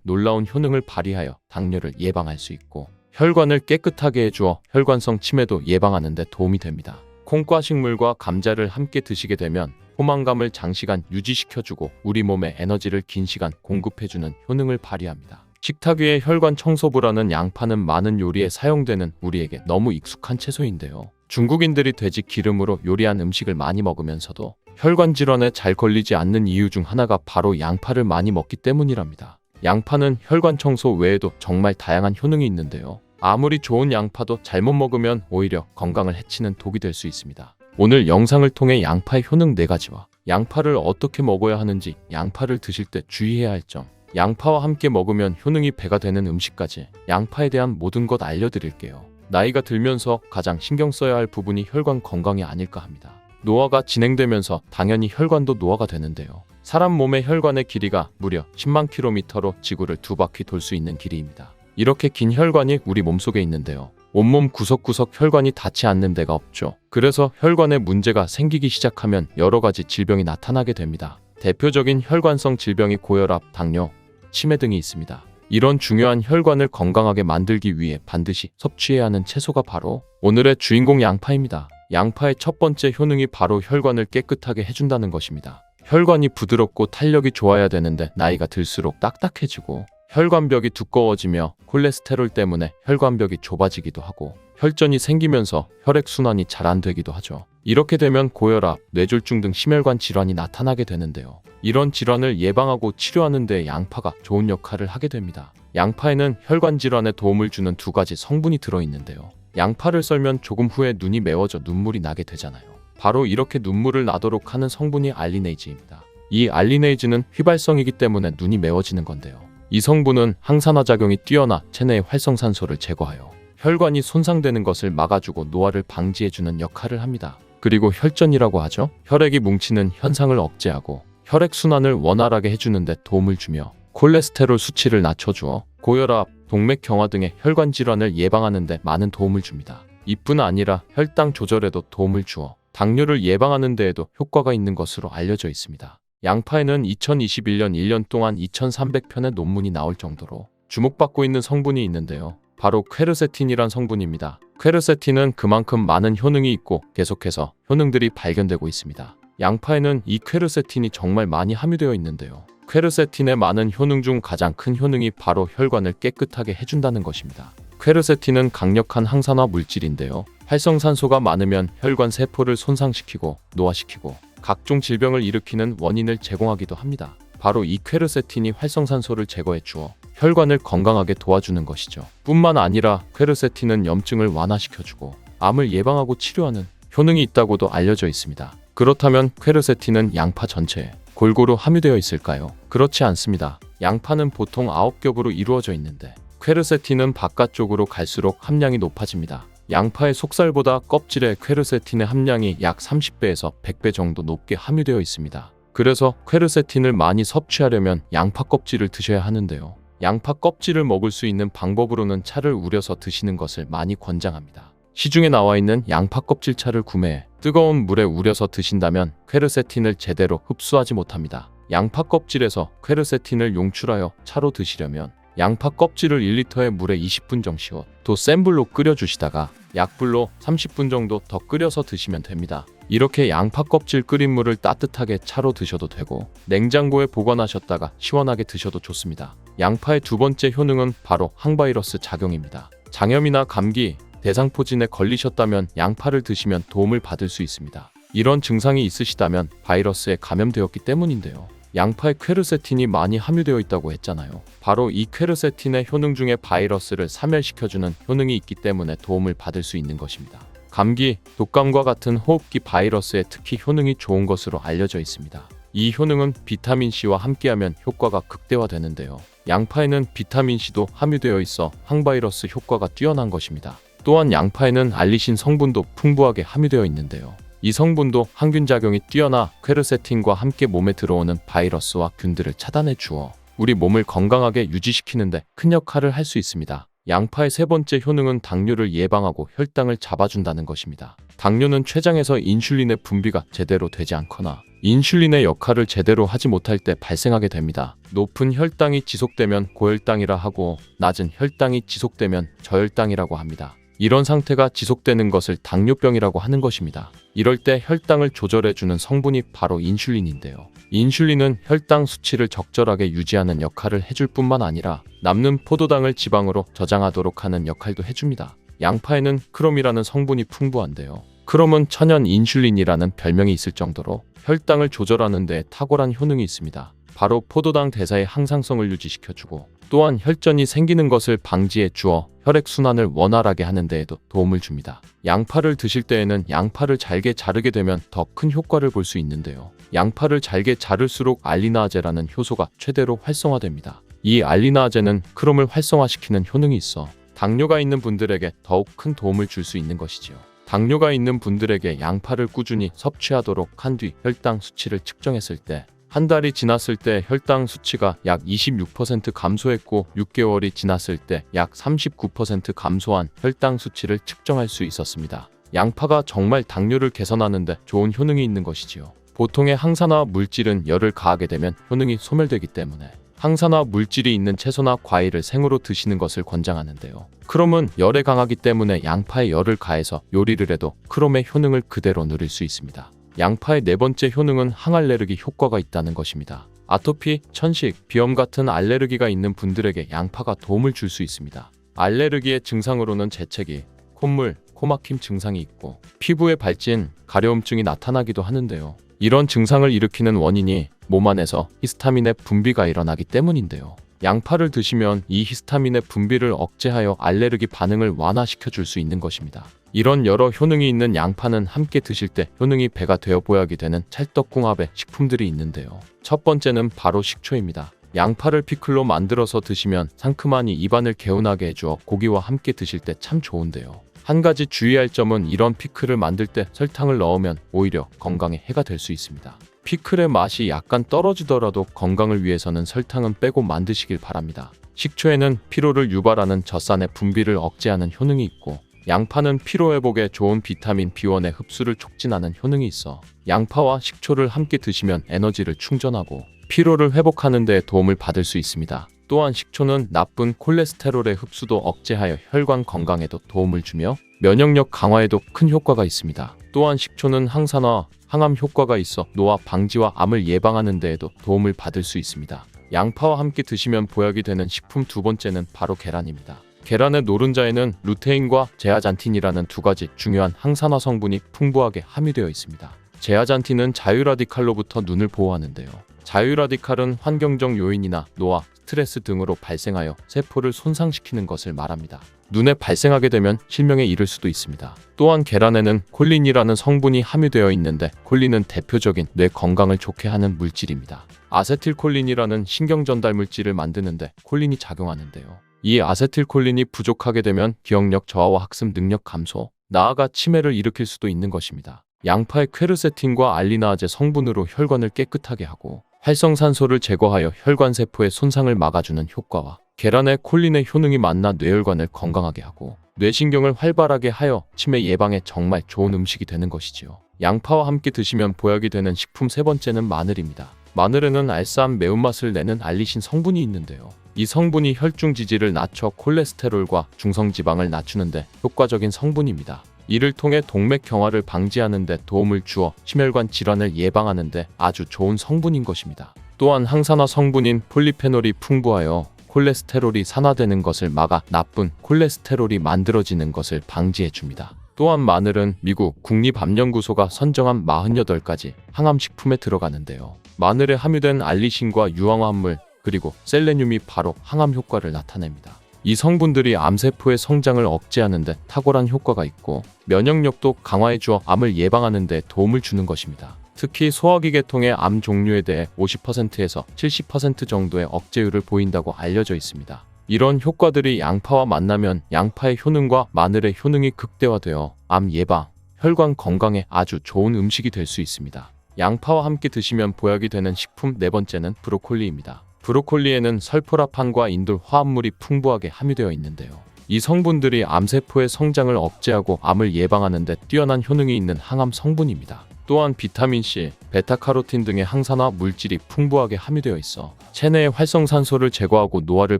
놀라운 효능을 발휘하여 당뇨를 예방할 수 있고 혈관을 깨끗하게 해주어 혈관성 치매도 예방하는 데 도움이 됩니다. 콩과 식물과 감자를 함께 드시게 되면 포만감을 장시간 유지시켜주고 우리 몸에 에너지를 긴 시간 공급해주는 효능을 발휘합니다. 식탁 위에 혈관 청소부라는 양파는 많은 요리에 사용되는 우리에게 너무 익숙한 채소인데요. 중국인들이 돼지 기름으로 요리한 음식을 많이 먹으면서도 혈관 질환에 잘 걸리지 않는 이유 중 하나가 바로 양파를 많이 먹기 때문이랍니다. 양파는 혈관 청소 외에도 정말 다양한 효능이 있는데요. 아무리 좋은 양파도 잘못 먹으면 오히려 건강을 해치는 독이 될 수 있습니다. 오늘 영상을 통해 양파의 효능 4가지와 양파를 어떻게 먹어야 하는지, 양파를 드실 때 주의해야 할 점, 양파와 함께 먹으면 효능이 배가 되는 음식까지 양파에 대한 모든 것 알려드릴게요. 나이가 들면서 가장 신경 써야 할 부분이 혈관 건강이 아닐까 합니다. 노화가 진행되면서 당연히 혈관도 노화가 되는데요. 사람 몸의 혈관의 길이가 무려 10만 킬로미터로 지구를 2바퀴 돌 수 있는 길이입니다. 이렇게 긴 혈관이 우리 몸속에 있는데요. 온몸 구석구석 혈관이 닿지 않는 데가 없죠. 그래서 혈관에 문제가 생기기 시작하면 여러 가지 질병이 나타나게 됩니다. 대표적인 혈관성 질병이 고혈압, 당뇨, 치매 등이 있습니다. 이런 중요한 혈관을 건강하게 만들기 위해 반드시 섭취해야 하는 채소가 바로 오늘의 주인공 양파입니다. 양파의 첫 번째 효능이 바로 혈관을 깨끗하게 해준다는 것입니다. 혈관이 부드럽고 탄력이 좋아야 되는데 나이가 들수록 딱딱해지고 혈관벽이 두꺼워지며 콜레스테롤 때문에 혈관벽이 좁아지기도 하고 혈전이 생기면서 혈액순환이 잘 안 되기도 하죠. 이렇게 되면 고혈압, 뇌졸중 등 심혈관 질환이 나타나게 되는데요. 이런 질환을 예방하고 치료하는 데 양파가 좋은 역할을 하게 됩니다. 양파에는 혈관 질환에 도움을 주는 2가지 성분이 들어있는데요. 양파를 썰면 조금 후에 눈이 매워져 눈물이 나게 되잖아요. 바로 이렇게 눈물을 나도록 하는 성분이 알리네이즈입니다. 이 알리네이즈는 휘발성이기 때문에 눈이 매워지는 건데요. 이 성분은 항산화작용이 뛰어나 체내의 활성산소를 제거하여 혈관이 손상되는 것을 막아주고 노화를 방지해주는 역할을 합니다. 그리고 혈전이라고 하죠. 혈액이 뭉치는 현상을 억제하고 혈액순환을 원활하게 해주는 데 도움을 주며 콜레스테롤 수치를 낮춰주어 고혈압, 동맥경화 등의 혈관 질환을 예방하는 데 많은 도움을 줍니다. 이뿐 아니라 혈당 조절에도 도움을 주어 당뇨를 예방하는 데에도 효과가 있는 것으로 알려져 있습니다. 양파에는 2021년 1년 동안 2300편의 논문이 나올 정도로 주목받고 있는 성분이 있는데요. 바로 퀘르세틴이란 성분입니다. 퀘르세틴은 그만큼 많은 효능이 있고 계속해서 효능들이 발견되고 있습니다. 양파에는 이 퀘르세틴이 정말 많이 함유되어 있는데요. 퀘르세틴의 많은 효능 중 가장 큰 효능이 바로 혈관을 깨끗하게 해준다는 것입니다. 퀘르세틴은 강력한 항산화 물질인데요. 활성산소가 많으면 혈관 세포를 손상시키고 노화시키고 각종 질병을 일으키는 원인을 제공하기도 합니다. 바로 이 퀘르세틴이 활성산소를 제거해 주어 혈관을 건강하게 도와주는 것이죠. 뿐만 아니라 퀘르세틴은 염증을 완화시켜주고 암을 예방하고 치료하는 효능이 있다고도 알려져 있습니다. 그렇다면 퀘르세틴은 양파 전체에 골고루 함유되어 있을까요? 그렇지 않습니다. 양파는 보통 9겹으로 이루어져 있는데 퀘르세틴은 바깥쪽으로 갈수록 함량이 높아집니다. 양파의 속살보다 껍질에 퀘르세틴의 함량이 약 30배에서 100배 정도 높게 함유되어 있습니다. 그래서 퀘르세틴을 많이 섭취하려면 양파 껍질을 드셔야 하는데요. 양파 껍질을 먹을 수 있는 방법으로는 차를 우려서 드시는 것을 많이 권장합니다. 시중에 나와 있는 양파 껍질 차를 구매해 뜨거운 물에 우려서 드신다면 퀘르세틴을 제대로 흡수하지 못합니다. 양파 껍질에서 퀘르세틴을 용출하여 차로 드시려면 양파 껍질을 1리터의 물에 20분 정도 씌워 또 센 불로 끓여주시다가 약불로 30분 정도 더 끓여서 드시면 됩니다. 이렇게 양파 껍질 끓인 물을 따뜻하게 차로 드셔도 되고 냉장고에 보관하셨다가 시원하게 드셔도 좋습니다. 양파의 2번째 효능은 바로 항바이러스 작용입니다. 장염이나 감기, 대상포진에 걸리셨다면 양파를 드시면 도움을 받을 수 있습니다. 이런 증상이 있으시다면 바이러스에 감염되었기 때문인데요. 양파에 퀘르세틴이 많이 함유되어 있다고 했잖아요. 바로 이 퀘르세틴의 효능 중에 바이러스를 사멸시켜주는 효능이 있기 때문에 도움을 받을 수 있는 것입니다. 감기, 독감과 같은 호흡기 바이러스에 특히 효능이 좋은 것으로 알려져 있습니다. 이 효능은 비타민C와 함께하면 효과가 극대화되는데요. 양파에는 비타민C도 함유되어 있어 항바이러스 효과가 뛰어난 것입니다. 또한 양파에는 알리신 성분도 풍부하게 함유되어 있는데요. 이 성분도 항균 작용이 뛰어나 퀘르세틴과 함께 몸에 들어오는 바이러스와 균들을 차단해 주어 우리 몸을 건강하게 유지시키는데 큰 역할을 할 수 있습니다. 양파의 세 번째 효능은 당뇨를 예방하고 혈당을 잡아준다는 것입니다. 당뇨는 췌장에서 인슐린의 분비가 제대로 되지 않거나 인슐린의 역할을 제대로 하지 못할 때 발생하게 됩니다. 높은 혈당이 지속되면 고혈당이라 하고 낮은 혈당이 지속되면 저혈당이라고 합니다. 이런 상태가 지속되는 것을 당뇨병이라고 하는 것입니다. 이럴 때 혈당을 조절해주는 성분이 바로 인슐린인데요. 인슐린은 혈당 수치를 적절하게 유지하는 역할을 해줄 뿐만 아니라 남는 포도당을 지방으로 저장하도록 하는 역할도 해줍니다. 양파에는 크롬이라는 성분이 풍부한데요. 크롬은 천연 인슐린이라는 별명이 있을 정도로 혈당을 조절하는 데 탁월한 효능이 있습니다. 바로 포도당 대사의 항상성을 유지시켜주고 또한 혈전이 생기는 것을 방지해 주어 혈액순환을 원활하게 하는 데에도 도움을 줍니다. 양파를 드실 때에는 양파를 잘게 자르게 되면 더 큰 효과를 볼 수 있는데요. 양파를 잘게 자를수록 알리나아제라는 효소가 최대로 활성화됩니다. 이 알리나아제는 크롬을 활성화시키는 효능이 있어 당뇨가 있는 분들에게 더욱 큰 도움을 줄 수 있는 것이지요. 당뇨가 있는 분들에게 양파를 꾸준히 섭취하도록 한 뒤 혈당 수치를 측정했을 때 한 달이 지났을 때 혈당 수치가 약 26% 감소했고 6개월이 지났을 때 약 39% 감소한 혈당 수치를 측정할 수 있었습니다. 양파가 정말 당뇨를 개선하는 데 좋은 효능이 있는 것이지요. 보통의 항산화 물질은 열을 가하게 되면 효능이 소멸되기 때문에 항산화 물질이 있는 채소나 과일을 생으로 드시는 것을 권장하는데요. 크롬은 열에 강하기 때문에 양파에 열을 가해서 요리를 해도 크롬의 효능을 그대로 누릴 수 있습니다. 양파의 네 번째 효능은 항알레르기 효과가 있다는 것입니다. 아토피, 천식, 비염 같은 알레르기가 있는 분들에게 양파가 도움을 줄 수 있습니다. 알레르기의 증상으로는 재채기, 콧물, 코막힘 증상이 있고 피부에 발진, 가려움증이 나타나기도 하는데요. 이런 증상을 일으키는 원인이 몸 안에서 히스타민의 분비가 일어나기 때문인데요. 양파를 드시면 이 히스타민의 분비를 억제하여 알레르기 반응을 완화시켜 줄 수 있는 것입니다. 이런 여러 효능이 있는 양파는 함께 드실 때 효능이 배가 되어 보약이 되는 찰떡궁합의 식품들이 있는데요. 첫 번째는 바로 식초입니다. 양파를 피클로 만들어서 드시면 상큼하니 입안을 개운하게 해주어 고기와 함께 드실 때 참 좋은데요. 한 가지 주의할 점은 이런 피클을 만들 때 설탕을 넣으면 오히려 건강에 해가 될 수 있습니다. 피클의 맛이 약간 떨어지더라도 건강을 위해서는 설탕은 빼고 만드시길 바랍니다. 식초에는 피로를 유발하는 젖산의 분비를 억제하는 효능이 있고 양파는 피로회복에 좋은 비타민 B1의 흡수를 촉진하는 효능이 있어 양파와 식초를 함께 드시면 에너지를 충전하고 피로를 회복하는 데 도움을 받을 수 있습니다. 또한 식초는 나쁜 콜레스테롤의 흡수도 억제하여 혈관 건강에도 도움을 주며 면역력 강화에도 큰 효과가 있습니다. 또한 식초는 항산화, 항암 효과가 있어 노화 방지와 암을 예방하는 데에도 도움을 받을 수 있습니다. 양파와 함께 드시면 보약이 되는 식품 두 번째는 바로 계란입니다. 계란의 노른자에는 루테인과 제아잔틴이라는 두 가지 중요한 항산화 성분이 풍부하게 함유되어 있습니다. 제아잔틴은 자유라디칼로부터 눈을 보호하는데요. 자유라디칼은 환경적 요인이나 노화, 스트레스 등으로 발생하여 세포를 손상시키는 것을 말합니다. 눈에 발생하게 되면 실명에 이를 수도 있습니다. 또한 계란에는 콜린이라는 성분이 함유되어 있는데 콜린은 대표적인 뇌 건강을 좋게 하는 물질입니다. 아세틸콜린이라는 신경전달 물질을 만드는데 콜린이 작용하는데요. 이 아세틸콜린이 부족하게 되면 기억력 저하와 학습 능력 감소, 나아가 치매를 일으킬 수도 있는 것입니다. 양파의 퀘르세틴과 알리나아제 성분으로 혈관을 깨끗하게 하고 활성산소를 제거하여 혈관세포의 손상을 막아주는 효과와 계란의 콜린의 효능이 만나 뇌혈관을 건강하게 하고 뇌신경을 활발하게 하여 치매 예방에 정말 좋은 음식이 되는 것이지요. 양파와 함께 드시면 보약이 되는 식품 세 번째는 마늘입니다. 마늘에는 알싸한 매운맛을 내는 알리신 성분이 있는데요. 이 성분이 혈중 지지를 낮춰 콜레스테롤과 중성지방을 낮추는데 효과적인 성분입니다. 이를 통해 동맥 경화를 방지하는 데 도움을 주어 심혈관 질환을 예방하는 데 아주 좋은 성분인 것입니다. 또한 항산화 성분인 폴리페놀이 풍부하여 콜레스테롤이 산화되는 것을 막아 나쁜 콜레스테롤이 만들어지는 것을 방지해 줍니다. 또한 마늘은 미국 국립암연구소가 선정한 48가지 항암식품에 들어가는데요. 마늘에 함유된 알리신과 유황화합물 그리고 셀레늄이 바로 항암 효과를 나타냅니다. 이 성분들이 암세포의 성장을 억제하는 데 탁월한 효과가 있고 면역력도 강화해 주어 암을 예방하는 데 도움을 주는 것입니다. 특히 소화기계통의 암 종류에 대해 50%에서 70% 정도의 억제율을 보인다고 알려져 있습니다. 이런 효과들이 양파와 만나면 양파의 효능과 마늘의 효능이 극대화되어 암 예방, 혈관 건강에 아주 좋은 음식이 될 수 있습니다. 양파와 함께 드시면 보약이 되는 식품 네 번째는 브로콜리입니다. 브로콜리에는 설포라판과 인돌 화합물이 풍부하게 함유되어 있는데요. 이 성분들이 암세포의 성장을 억제하고 암을 예방하는 데 뛰어난 효능이 있는 항암 성분입니다. 또한 비타민C, 베타카로틴 등의 항산화 물질이 풍부하게 함유되어 있어 체내의 활성산소를 제거하고 노화를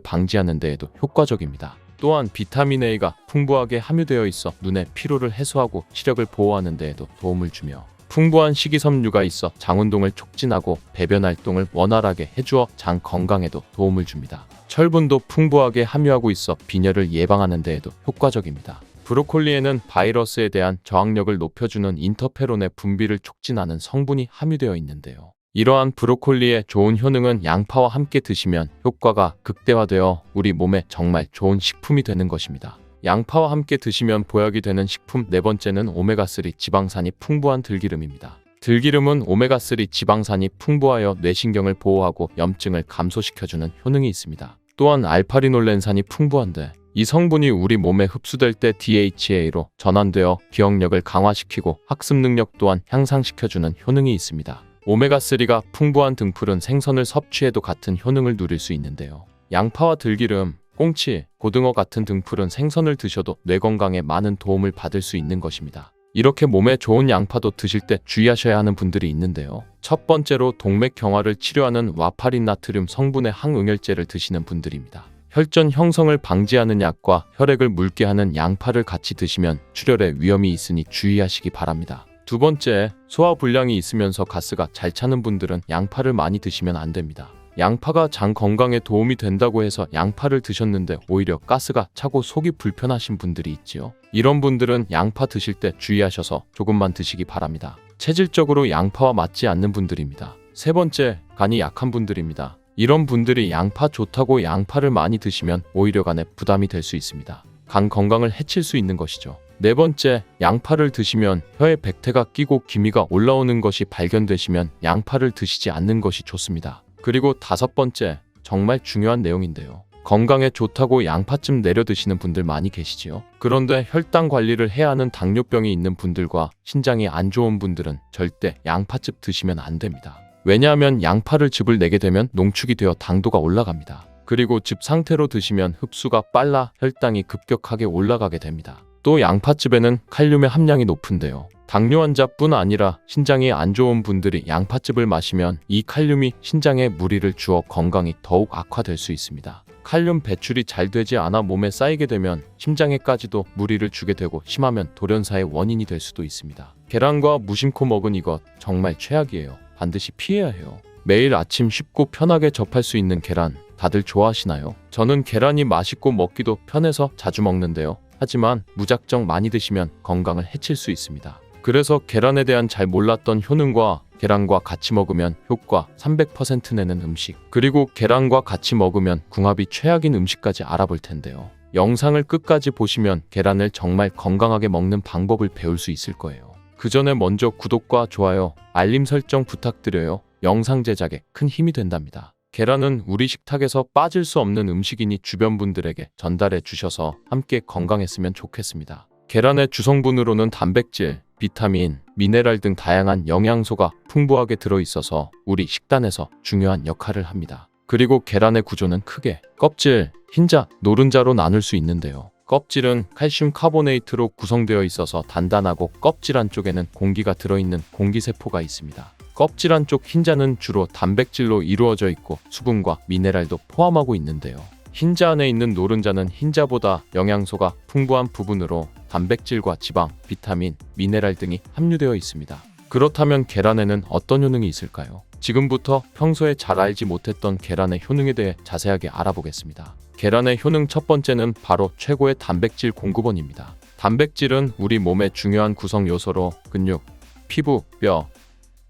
방지하는 데에도 효과적입니다. 또한 비타민 A가 풍부하게 함유되어 있어 눈의 피로를 해소하고 시력을 보호하는 데에도 도움을 주며 풍부한 식이섬유가 있어 장운동을 촉진하고 배변 활동을 원활하게 해주어 장 건강에도 도움을 줍니다. 철분도 풍부하게 함유하고 있어 빈혈을 예방하는 데에도 효과적입니다. 브로콜리에는 바이러스에 대한 저항력을 높여주는 인터페론의 분비를 촉진하는 성분이 함유되어 있는데요. 이러한 브로콜리의 좋은 효능은 양파와 함께 드시면 효과가 극대화되어 우리 몸에 정말 좋은 식품이 되는 것입니다. 양파와 함께 드시면 보약이 되는 식품 네 번째는 오메가3 지방산이 풍부한 들기름입니다. 들기름은 오메가3 지방산이 풍부하여 뇌신경을 보호하고 염증을 감소시켜주는 효능이 있습니다. 또한 알파리놀렌산이 풍부한데 이 성분이 우리 몸에 흡수될 때 DHA로 전환되어 기억력을 강화시키고 학습 능력 또한 향상시켜주는 효능이 있습니다. 오메가3가 풍부한 등푸른 생선을 섭취해도 같은 효능을 누릴 수 있는데요. 양파와 들기름, 꽁치, 고등어 같은 등푸른 생선을 드셔도 뇌 건강에 많은 도움을 받을 수 있는 것입니다. 이렇게 몸에 좋은 양파도 드실 때 주의하셔야 하는 분들이 있는데요. 첫 번째로 동맥경화를 치료하는 와파린 나트륨 성분의 항응혈제를 드시는 분들입니다. 혈전 형성을 방지하는 약과 혈액을 묽게 하는 양파를 같이 드시면 출혈의 위험이 있으니 주의하시기 바랍니다. 두 번째, 소화불량이 있으면서 가스가 잘 차는 분들은 양파를 많이 드시면 안 됩니다. 양파가 장 건강에 도움이 된다고 해서 양파를 드셨는데 오히려 가스가 차고 속이 불편하신 분들이 있지요. 이런 분들은 양파 드실 때 주의하셔서 조금만 드시기 바랍니다. 체질적으로 양파와 맞지 않는 분들입니다. 세 번째, 간이 약한 분들입니다. 이런 분들이 양파 좋다고 양파를 많이 드시면 오히려 간에 부담이 될 수 있습니다. 간 건강을 해칠 수 있는 것이죠. 네 번째, 양파를 드시면 혀에 백태가 끼고 기미가 올라오는 것이 발견되시면 양파를 드시지 않는 것이 좋습니다. 그리고 다섯 번째, 정말 중요한 내용인데요. 건강에 좋다고 양파즙 내려 드시는 분들 많이 계시지요. 그런데 혈당 관리를 해야 하는 당뇨병이 있는 분들과 신장이 안 좋은 분들은 절대 양파즙 드시면 안 됩니다. 왜냐하면 양파를 즙을 내게 되면 농축이 되어 당도가 올라갑니다. 그리고 즙 상태로 드시면 흡수가 빨라 혈당이 급격하게 올라가게 됩니다. 또 양파즙에는 칼륨의 함량이 높은데요. 당뇨 환자뿐 아니라 신장이 안 좋은 분들이 양파즙을 마시면 이 칼륨이 신장에 무리를 주어 건강이 더욱 악화될 수 있습니다. 칼륨 배출이 잘 되지 않아 몸에 쌓이게 되면 심장에까지도 무리를 주게 되고 심하면 돌연사의 원인이 될 수도 있습니다. 계란과 무심코 먹은 이것 정말 최악이에요. 반드시 피해야 해요. 매일 아침 쉽고 편하게 접할 수 있는 계란 다들 좋아하시나요? 저는 계란이 맛있고 먹기도 편해서 자주 먹는데요. 하지만 무작정 많이 드시면 건강을 해칠 수 있습니다. 그래서 계란에 대한 잘 몰랐던 효능과 계란과 같이 먹으면 효과 300% 내는 음식, 그리고 계란과 같이 먹으면 궁합이 최악인 음식까지 알아볼 텐데요. 영상을 끝까지 보시면 계란을 정말 건강하게 먹는 방법을 배울 수 있을 거예요. 그 전에 먼저 구독과 좋아요, 알림 설정 부탁드려요. 영상 제작에 큰 힘이 된답니다. 계란은 우리 식탁에서 빠질 수 없는 음식이니 주변 분들에게 전달해 주셔서 함께 건강했으면 좋겠습니다. 계란의 주성분으로는 단백질, 비타민, 미네랄 등 다양한 영양소가 풍부하게 들어있어서 우리 식단에서 중요한 역할을 합니다. 그리고 계란의 구조는 크게 껍질, 흰자, 노른자로 나눌 수 있는데요. 껍질은 칼슘 카보네이트로 구성되어 있어서 단단하고 껍질 안쪽에는 공기가 들어있는 공기세포가 있습니다. 껍질 안쪽 흰자는 주로 단백질로 이루어져 있고 수분과 미네랄도 포함하고 있는데요. 흰자 안에 있는 노른자는 흰자보다 영양소가 풍부한 부분으로 단백질과 지방, 비타민, 미네랄 등이 함유되어 있습니다. 그렇다면 계란에는 어떤 효능이 있을까요? 지금부터 평소에 잘 알지 못했던 계란의 효능에 대해 자세하게 알아보겠습니다. 계란의 효능 첫 번째는 바로 최고의 단백질 공급원입니다. 단백질은 우리 몸의 중요한 구성 요소로 근육, 피부, 뼈,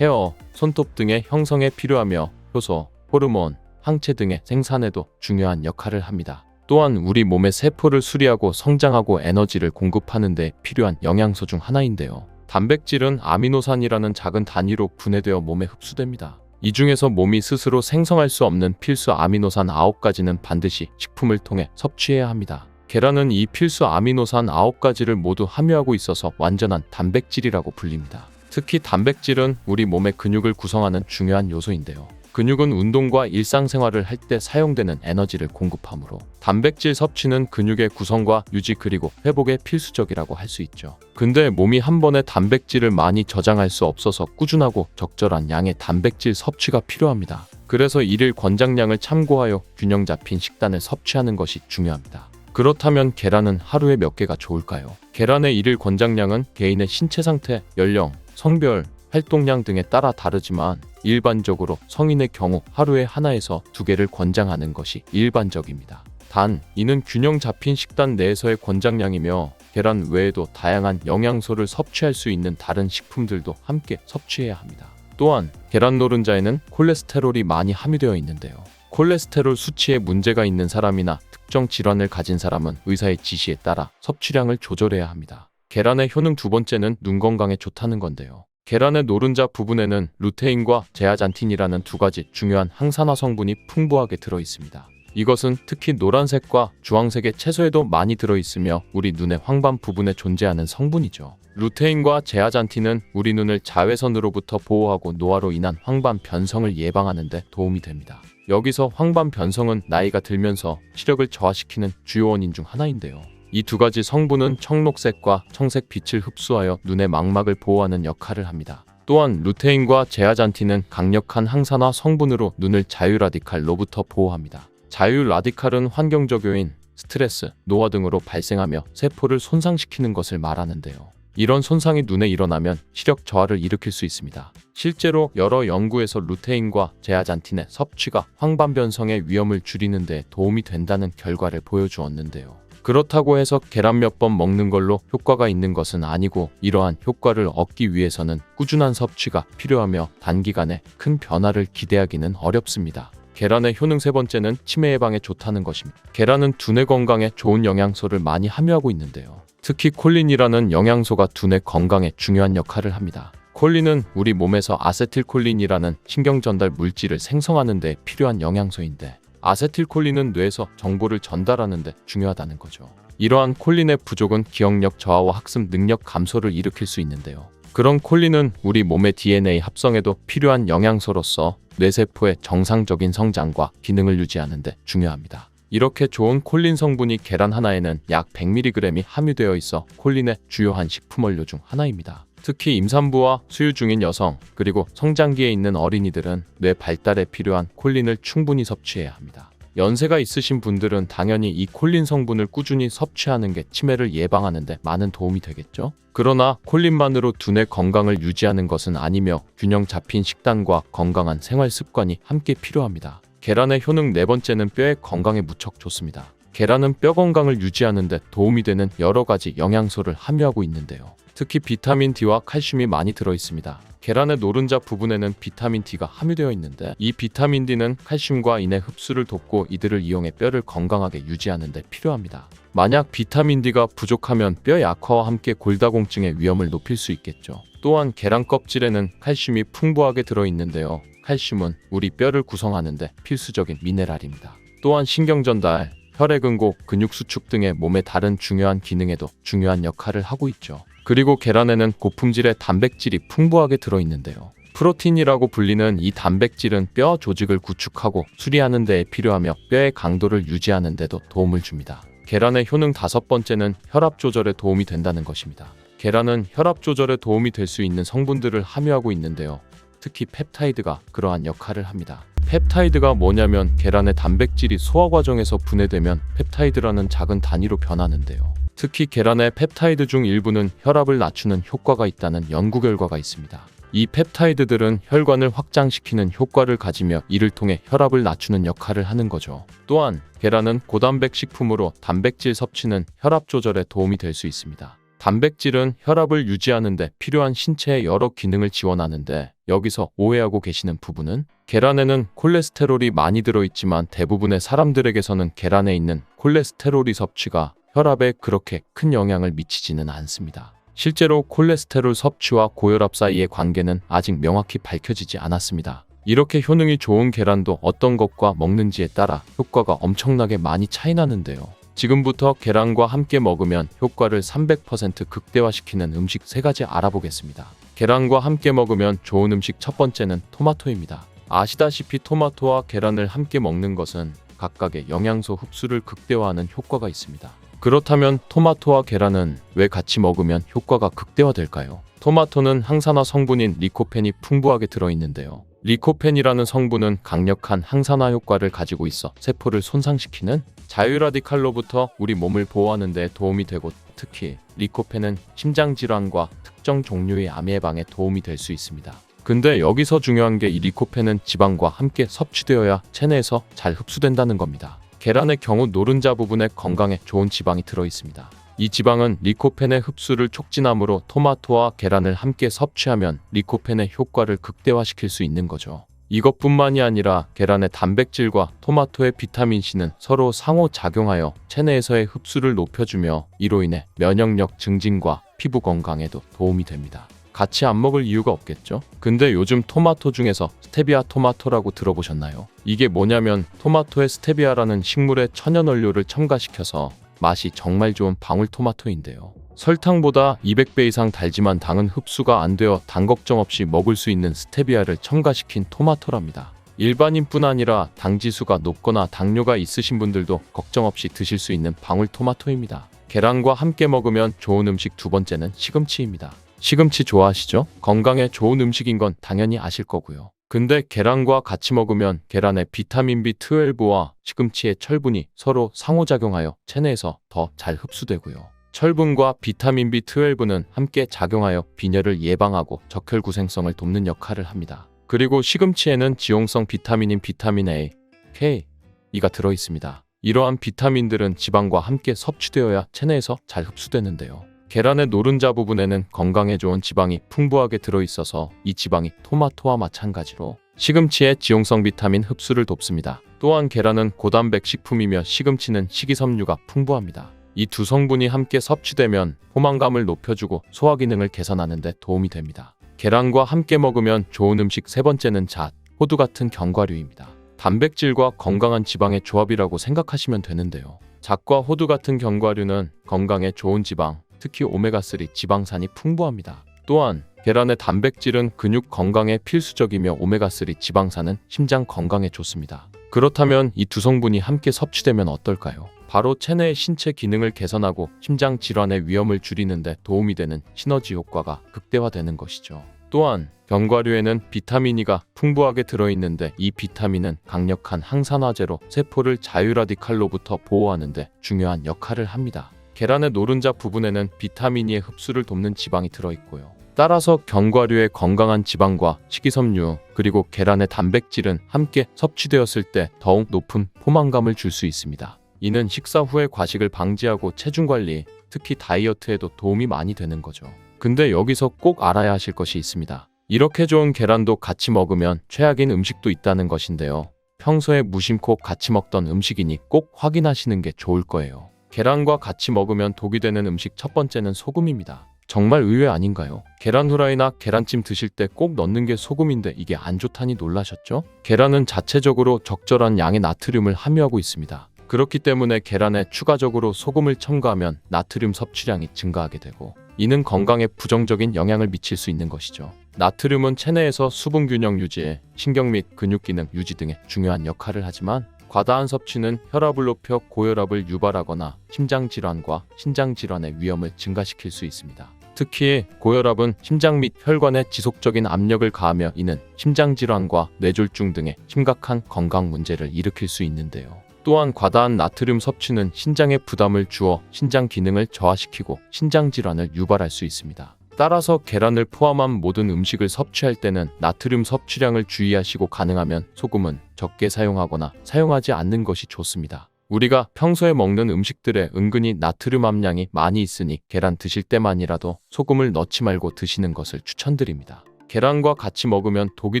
헤어, 손톱 등의 형성에 필요하며 효소, 호르몬, 항체 등의 생산에도 중요한 역할을 합니다. 또한 우리 몸의 세포를 수리하고 성장하고 에너지를 공급하는 데 필요한 영양소 중 하나인데요. 단백질은 아미노산이라는 작은 단위로 분해되어 몸에 흡수됩니다. 이 중에서 몸이 스스로 생성할 수 없는 필수 아미노산 9가지는 반드시 식품을 통해 섭취해야 합니다. 계란은 이 필수 아미노산 9가지를 모두 함유하고 있어서 완전한 단백질이라고 불립니다. 특히 단백질은 우리 몸의 근육을 구성하는 중요한 요소인데요. 근육은 운동과 일상생활을 할 때 사용되는 에너지를 공급하므로 단백질 섭취는 근육의 구성과 유지 그리고 회복에 필수적이라고 할 수 있죠. 근데 몸이 한 번에 단백질을 많이 저장할 수 없어서 꾸준하고 적절한 양의 단백질 섭취가 필요합니다. 그래서 일일 권장량을 참고하여 균형 잡힌 식단을 섭취하는 것이 중요합니다. 그렇다면 계란은 하루에 몇 개가 좋을까요? 계란의 일일 권장량은 개인의 신체 상태, 연령, 성별, 활동량 등에 따라 다르지만 일반적으로 성인의 경우 하루에 하나에서 2개를 권장하는 것이 일반적입니다. 단, 이는 균형 잡힌 식단 내에서의 권장량이며 계란 외에도 다양한 영양소를 섭취할 수 있는 다른 식품들도 함께 섭취해야 합니다. 또한 계란 노른자에는 콜레스테롤이 많이 함유되어 있는데요. 콜레스테롤 수치에 문제가 있는 사람이나 특정 질환을 가진 사람은 의사의 지시에 따라 섭취량을 조절해야 합니다. 계란의 효능 두 번째는 눈 건강에 좋다는 건데요. 계란의 노른자 부분에는 루테인과 제아잔틴이라는 2가지 중요한 항산화 성분이 풍부하게 들어 있습니다. 이것은 특히 노란색과 주황색의 채소에도 많이 들어 있으며 우리 눈의 황반 부분에 존재하는 성분이죠. 루테인과 제아잔틴은 우리 눈을 자외선으로부터 보호하고 노화로 인한 황반 변성을 예방하는 데 도움이 됩니다. 여기서 황반 변성은 나이가 들면서 시력을 저하시키는 주요 원인 중 하나인데요. 이 2가지 성분은 청록색과 청색 빛을 흡수하여 눈의 망막을 보호하는 역할을 합니다. 또한 루테인과 제아잔틴은 강력한 항산화 성분으로 눈을 자유라디칼로부터 보호합니다. 자유라디칼은 환경적 요인, 스트레스, 노화 등으로 발생하며 세포를 손상시키는 것을 말하는데요. 이런 손상이 눈에 일어나면 시력 저하를 일으킬 수 있습니다. 실제로 여러 연구에서 루테인과 제아잔틴의 섭취가 황반 변성의 위험을 줄이는 데 도움이 된다는 결과를 보여주었는데요. 그렇다고 해서 계란 몇 번 먹는 걸로 효과가 있는 것은 아니고 이러한 효과를 얻기 위해서는 꾸준한 섭취가 필요하며 단기간에 큰 변화를 기대하기는 어렵습니다. 계란의 효능 세 번째는 치매 예방에 좋다는 것입니다. 계란은 두뇌 건강에 좋은 영양소를 많이 함유하고 있는데요. 특히 콜린이라는 영양소가 두뇌 건강에 중요한 역할을 합니다. 콜린은 우리 몸에서 아세틸콜린이라는 신경전달 물질을 생성하는 데 필요한 영양소인데 아세틸콜린은 뇌에서 정보를 전달하는 데 중요하다는 거죠. 이러한 콜린의 부족은 기억력 저하와 학습 능력 감소를 일으킬 수 있는데요. 그런 콜린은 우리 몸의 DNA 합성에도 필요한 영양소로서 뇌세포의 정상적인 성장과 기능을 유지하는 데 중요합니다. 이렇게 좋은 콜린 성분이 계란 하나에는 약 100mg이 함유되어 있어 콜린의 주요한 식품 원료 중 하나입니다. 특히 임산부와 수유 중인 여성, 그리고 성장기에 있는 어린이들은 뇌 발달에 필요한 콜린을 충분히 섭취해야 합니다. 연세가 있으신 분들은 당연히 이 콜린 성분을 꾸준히 섭취하는 게 치매를 예방하는 데 많은 도움이 되겠죠? 그러나 콜린만으로 두뇌 건강을 유지하는 것은 아니며 균형 잡힌 식단과 건강한 생활 습관이 함께 필요합니다. 계란의 효능 네 번째는 뼈의 건강에 무척 좋습니다. 계란은 뼈 건강을 유지하는 데 도움이 되는 여러 가지 영양소를 함유하고 있는데요. 특히 비타민 D와 칼슘이 많이 들어 있습니다. 계란의 노른자 부분에는 비타민 D가 함유되어 있는데 이 비타민 D는 칼슘과 인의 흡수를 돕고 이들을 이용해 뼈를 건강하게 유지하는 데 필요합니다. 만약 비타민 D가 부족하면 뼈 약화와 함께 골다공증의 위험을 높일 수 있겠죠. 또한 계란 껍질에는 칼슘이 풍부하게 들어 있는데요. 칼슘은 우리 뼈를 구성하는 데 필수적인 미네랄입니다. 또한 신경전달, 혈액응고, 근육수축 등의 몸의 다른 중요한 기능에도 중요한 역할을 하고 있죠. 그리고 계란에는 고품질의 단백질이 풍부하게 들어있는데요. 프로틴이라고 불리는 이 단백질은 뼈 조직을 구축하고 수리하는 데에 필요하며 뼈의 강도를 유지하는 데도 도움을 줍니다. 계란의 효능 다섯 번째는 혈압 조절에 도움이 된다는 것입니다. 계란은 혈압 조절에 도움이 될 수 있는 성분들을 함유하고 있는데요. 특히 펩타이드가 그러한 역할을 합니다. 펩타이드가 뭐냐면 계란의 단백질이 소화 과정에서 분해되면 펩타이드라는 작은 단위로 변하는데요. 특히 계란의 펩타이드 중 일부는 혈압을 낮추는 효과가 있다는 연구 결과가 있습니다. 이 펩타이드들은 혈관을 확장시키는 효과를 가지며 이를 통해 혈압을 낮추는 역할을 하는 거죠. 또한 계란은 고단백 식품으로 단백질 섭취는 혈압 조절에 도움이 될 수 있습니다. 단백질은 혈압을 유지하는 데 필요한 신체의 여러 기능을 지원하는데 여기서 오해하고 계시는 부분은 계란에는 콜레스테롤이 많이 들어있지만 대부분의 사람들에게서는 계란에 있는 콜레스테롤이 섭취가 혈압에 그렇게 큰 영향을 미치지는 않습니다. 실제로 콜레스테롤 섭취와 고혈압 사이의 관계는 아직 명확히 밝혀지지 않았습니다. 이렇게 효능이 좋은 계란도 어떤 것과 먹는지에 따라 효과가 엄청나게 많이 차이 나는데요. 지금부터 계란과 함께 먹으면 효과를 300% 극대화시키는 음식 3가지 알아보겠습니다. 계란과 함께 먹으면 좋은 음식 첫 번째는 토마토입니다. 아시다시피 토마토와 계란을 함께 먹는 것은 각각의 영양소 흡수를 극대화하는 효과가 있습니다. 그렇다면 토마토와 계란은 왜 같이 먹으면 효과가 극대화될까요? 토마토는 항산화 성분인 리코펜이 풍부하게 들어있는데요. 리코펜이라는 성분은 강력한 항산화 효과를 가지고 있어 세포를 손상시키는 자유라디칼로부터 우리 몸을 보호하는 데 도움이 되고, 특히 리코펜은 심장질환과 특정 종류의 암 예방에 도움이 될 수 있습니다. 근데 여기서 중요한 게 이 리코펜은 지방과 함께 섭취되어야 체내에서 잘 흡수된다는 겁니다. 계란의 경우 노른자 부분에 건강에 좋은 지방이 들어있습니다. 이 지방은 리코펜의 흡수를 촉진하므로 토마토와 계란을 함께 섭취하면 리코펜의 효과를 극대화시킬 수 있는 거죠. 이것뿐만이 아니라 계란의 단백질과 토마토의 비타민C는 서로 상호작용하여 체내에서의 흡수를 높여주며 이로 인해 면역력 증진과 피부 건강에도 도움이 됩니다. 같이 안 먹을 이유가 없겠죠? 근데 요즘 토마토 중에서 스테비아 토마토라고 들어보셨나요? 이게 뭐냐면 토마토에 스테비아라는 식물의 천연 원료를 첨가시켜서 맛이 정말 좋은 방울토마토인데요. 설탕보다 200배 이상 달지만 당은 흡수가 안 되어 당 걱정 없이 먹을 수 있는 스테비아를 첨가시킨 토마토랍니다. 일반인뿐 아니라 당 지수가 높거나 당뇨가 있으신 분들도 걱정 없이 드실 수 있는 방울토마토입니다. 계란과 함께 먹으면 좋은 음식 두 번째는 시금치입니다. 시금치 좋아하시죠? 건강에 좋은 음식인 건 당연히 아실 거고요. 근데 계란과 같이 먹으면 계란의 비타민 B12와 시금치의 철분이 서로 상호작용하여 체내에서 더 잘 흡수되고요. 철분과 비타민 B12는 함께 작용하여 빈혈을 예방하고 적혈구생성을 돕는 역할을 합니다. 그리고 시금치에는 지용성 비타민인 비타민 A, K, E가 들어있습니다. 이러한 비타민들은 지방과 함께 섭취되어야 체내에서 잘 흡수되는데요. 계란의 노른자 부분에는 건강에 좋은 지방이 풍부하게 들어있어서 이 지방이 토마토와 마찬가지로 시금치의 지용성 비타민 흡수를 돕습니다. 또한 계란은 고단백 식품이며 시금치는 식이섬유가 풍부합니다. 이 두 성분이 함께 섭취되면 포만감을 높여주고 소화 기능을 개선하는 데 도움이 됩니다. 계란과 함께 먹으면 좋은 음식 세 번째는 잣, 호두 같은 견과류입니다. 단백질과 건강한 지방의 조합이라고 생각하시면 되는데요. 잣과 호두 같은 견과류는 건강에 좋은 지방, 특히 오메가3 지방산이 풍부합니다. 또한 계란의 단백질은 근육 건강에 필수적이며 오메가3 지방산은 심장 건강에 좋습니다. 그렇다면 이 두 성분이 함께 섭취되면 어떨까요? 바로 체내의 신체 기능을 개선하고 심장 질환의 위험을 줄이는 데 도움이 되는 시너지 효과가 극대화되는 것이죠. 또한 견과류에는 비타민 E가 풍부하게 들어있는데 이 비타민은 강력한 항산화제로 세포를 자유라디칼로부터 보호하는 데 중요한 역할을 합니다. 계란의 노른자 부분에는 비타민 E의 흡수를 돕는 지방이 들어있고요. 따라서 견과류의 건강한 지방과 식이섬유 그리고 계란의 단백질은 함께 섭취되었을 때 더욱 높은 포만감을 줄 수 있습니다. 이는 식사 후에 과식을 방지하고 체중 관리, 특히 다이어트에도 도움이 많이 되는 거죠. 근데 여기서 꼭 알아야 하실 것이 있습니다. 이렇게 좋은 계란도 같이 먹으면 최악인 음식도 있다는 것인데요. 평소에 무심코 같이 먹던 음식이니 꼭 확인하시는 게 좋을 거예요. 계란과 같이 먹으면 독이 되는 음식 첫 번째는 소금입니다. 정말 의외 아닌가요? 계란 후라이나 계란찜 드실 때 꼭 넣는 게 소금인데 이게 안 좋다니 놀라셨죠? 계란은 자체적으로 적절한 양의 나트륨을 함유하고 있습니다. 그렇기 때문에 계란에 추가적으로 소금을 첨가하면 나트륨 섭취량이 증가하게 되고 이는 건강에 부정적인 영향을 미칠 수 있는 것이죠. 나트륨은 체내에서 수분 균형 유지에 신경 및 근육 기능 유지 등에 중요한 역할을 하지만 과다한 섭취는 혈압을 높여 고혈압을 유발하거나 심장질환과 신장질환의 위험을 증가시킬 수 있습니다. 특히 고혈압은 심장 및 혈관에 지속적인 압력을 가하며 이는 심장질환과 뇌졸중 등의 심각한 건강 문제를 일으킬 수 있는데요. 또한 과다한 나트륨 섭취는 신장에 부담을 주어 신장 기능을 저하시키고 신장질환을 유발할 수 있습니다. 따라서 계란을 포함한 모든 음식을 섭취할 때는 나트륨 섭취량을 주의하시고 가능하면 소금은 적게 사용하거나 사용하지 않는 것이 좋습니다. 우리가 평소에 먹는 음식들에 은근히 나트륨 함량이 많이 있으니 계란 드실 때만이라도 소금을 넣지 말고 드시는 것을 추천드립니다. 계란과 같이 먹으면 독이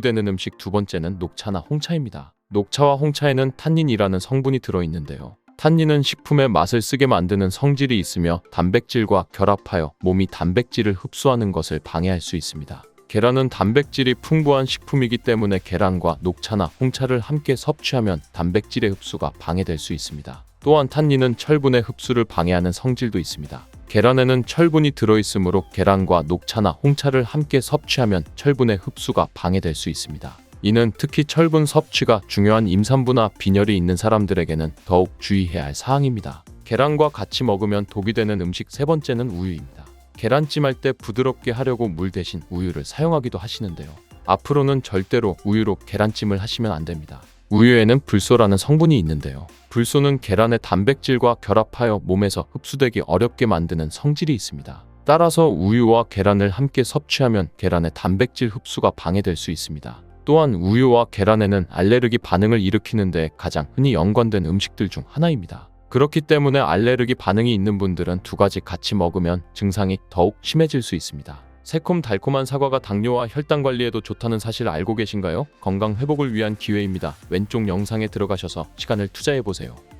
되는 음식 두 번째는 녹차나 홍차입니다. 녹차와 홍차에는 탄닌이라는 성분이 들어있는데요. 탄닌은 식품의 맛을 쓰게 만드는 성질이 있으며 단백질과 결합하여 몸이 단백질을 흡수하는 것을 방해할 수 있습니다. 계란은 단백질이 풍부한 식품이기 때문에 계란과 녹차나 홍차를 함께 섭취하면 단백질의 흡수가 방해될 수 있습니다. 또한 탄닌은 철분의 흡수를 방해하는 성질도 있습니다. 계란에는 철분이 들어있으므로 계란과 녹차나 홍차를 함께 섭취하면 철분의 흡수가 방해될 수 있습니다. 이는 특히 철분 섭취가 중요한 임산부나 빈혈이 있는 사람들에게는 더욱 주의해야 할 사항입니다. 계란과 같이 먹으면 독이 되는 음식 세 번째는 우유입니다. 계란찜 할 때 부드럽게 하려고 물 대신 우유를 사용하기도 하시는데요. 앞으로는 절대로 우유로 계란찜을 하시면 안 됩니다. 우유에는 불소라는 성분이 있는데요. 불소는 계란의 단백질과 결합하여 몸에서 흡수되기 어렵게 만드는 성질이 있습니다. 따라서 우유와 계란을 함께 섭취하면 계란의 단백질 흡수가 방해될 수 있습니다. 또한 우유와 계란에는 알레르기 반응을 일으키는 데 가장 흔히 연관된 음식들 중 하나입니다. 그렇기 때문에 알레르기 반응이 있는 분들은 두 가지 같이 먹으면 증상이 더욱 심해질 수 있습니다. 새콤달콤한 사과가 당뇨와 혈당 관리에도 좋다는 사실 알고 계신가요? 건강 회복을 위한 기회입니다. 왼쪽 영상에 들어가셔서 시간을 투자해보세요.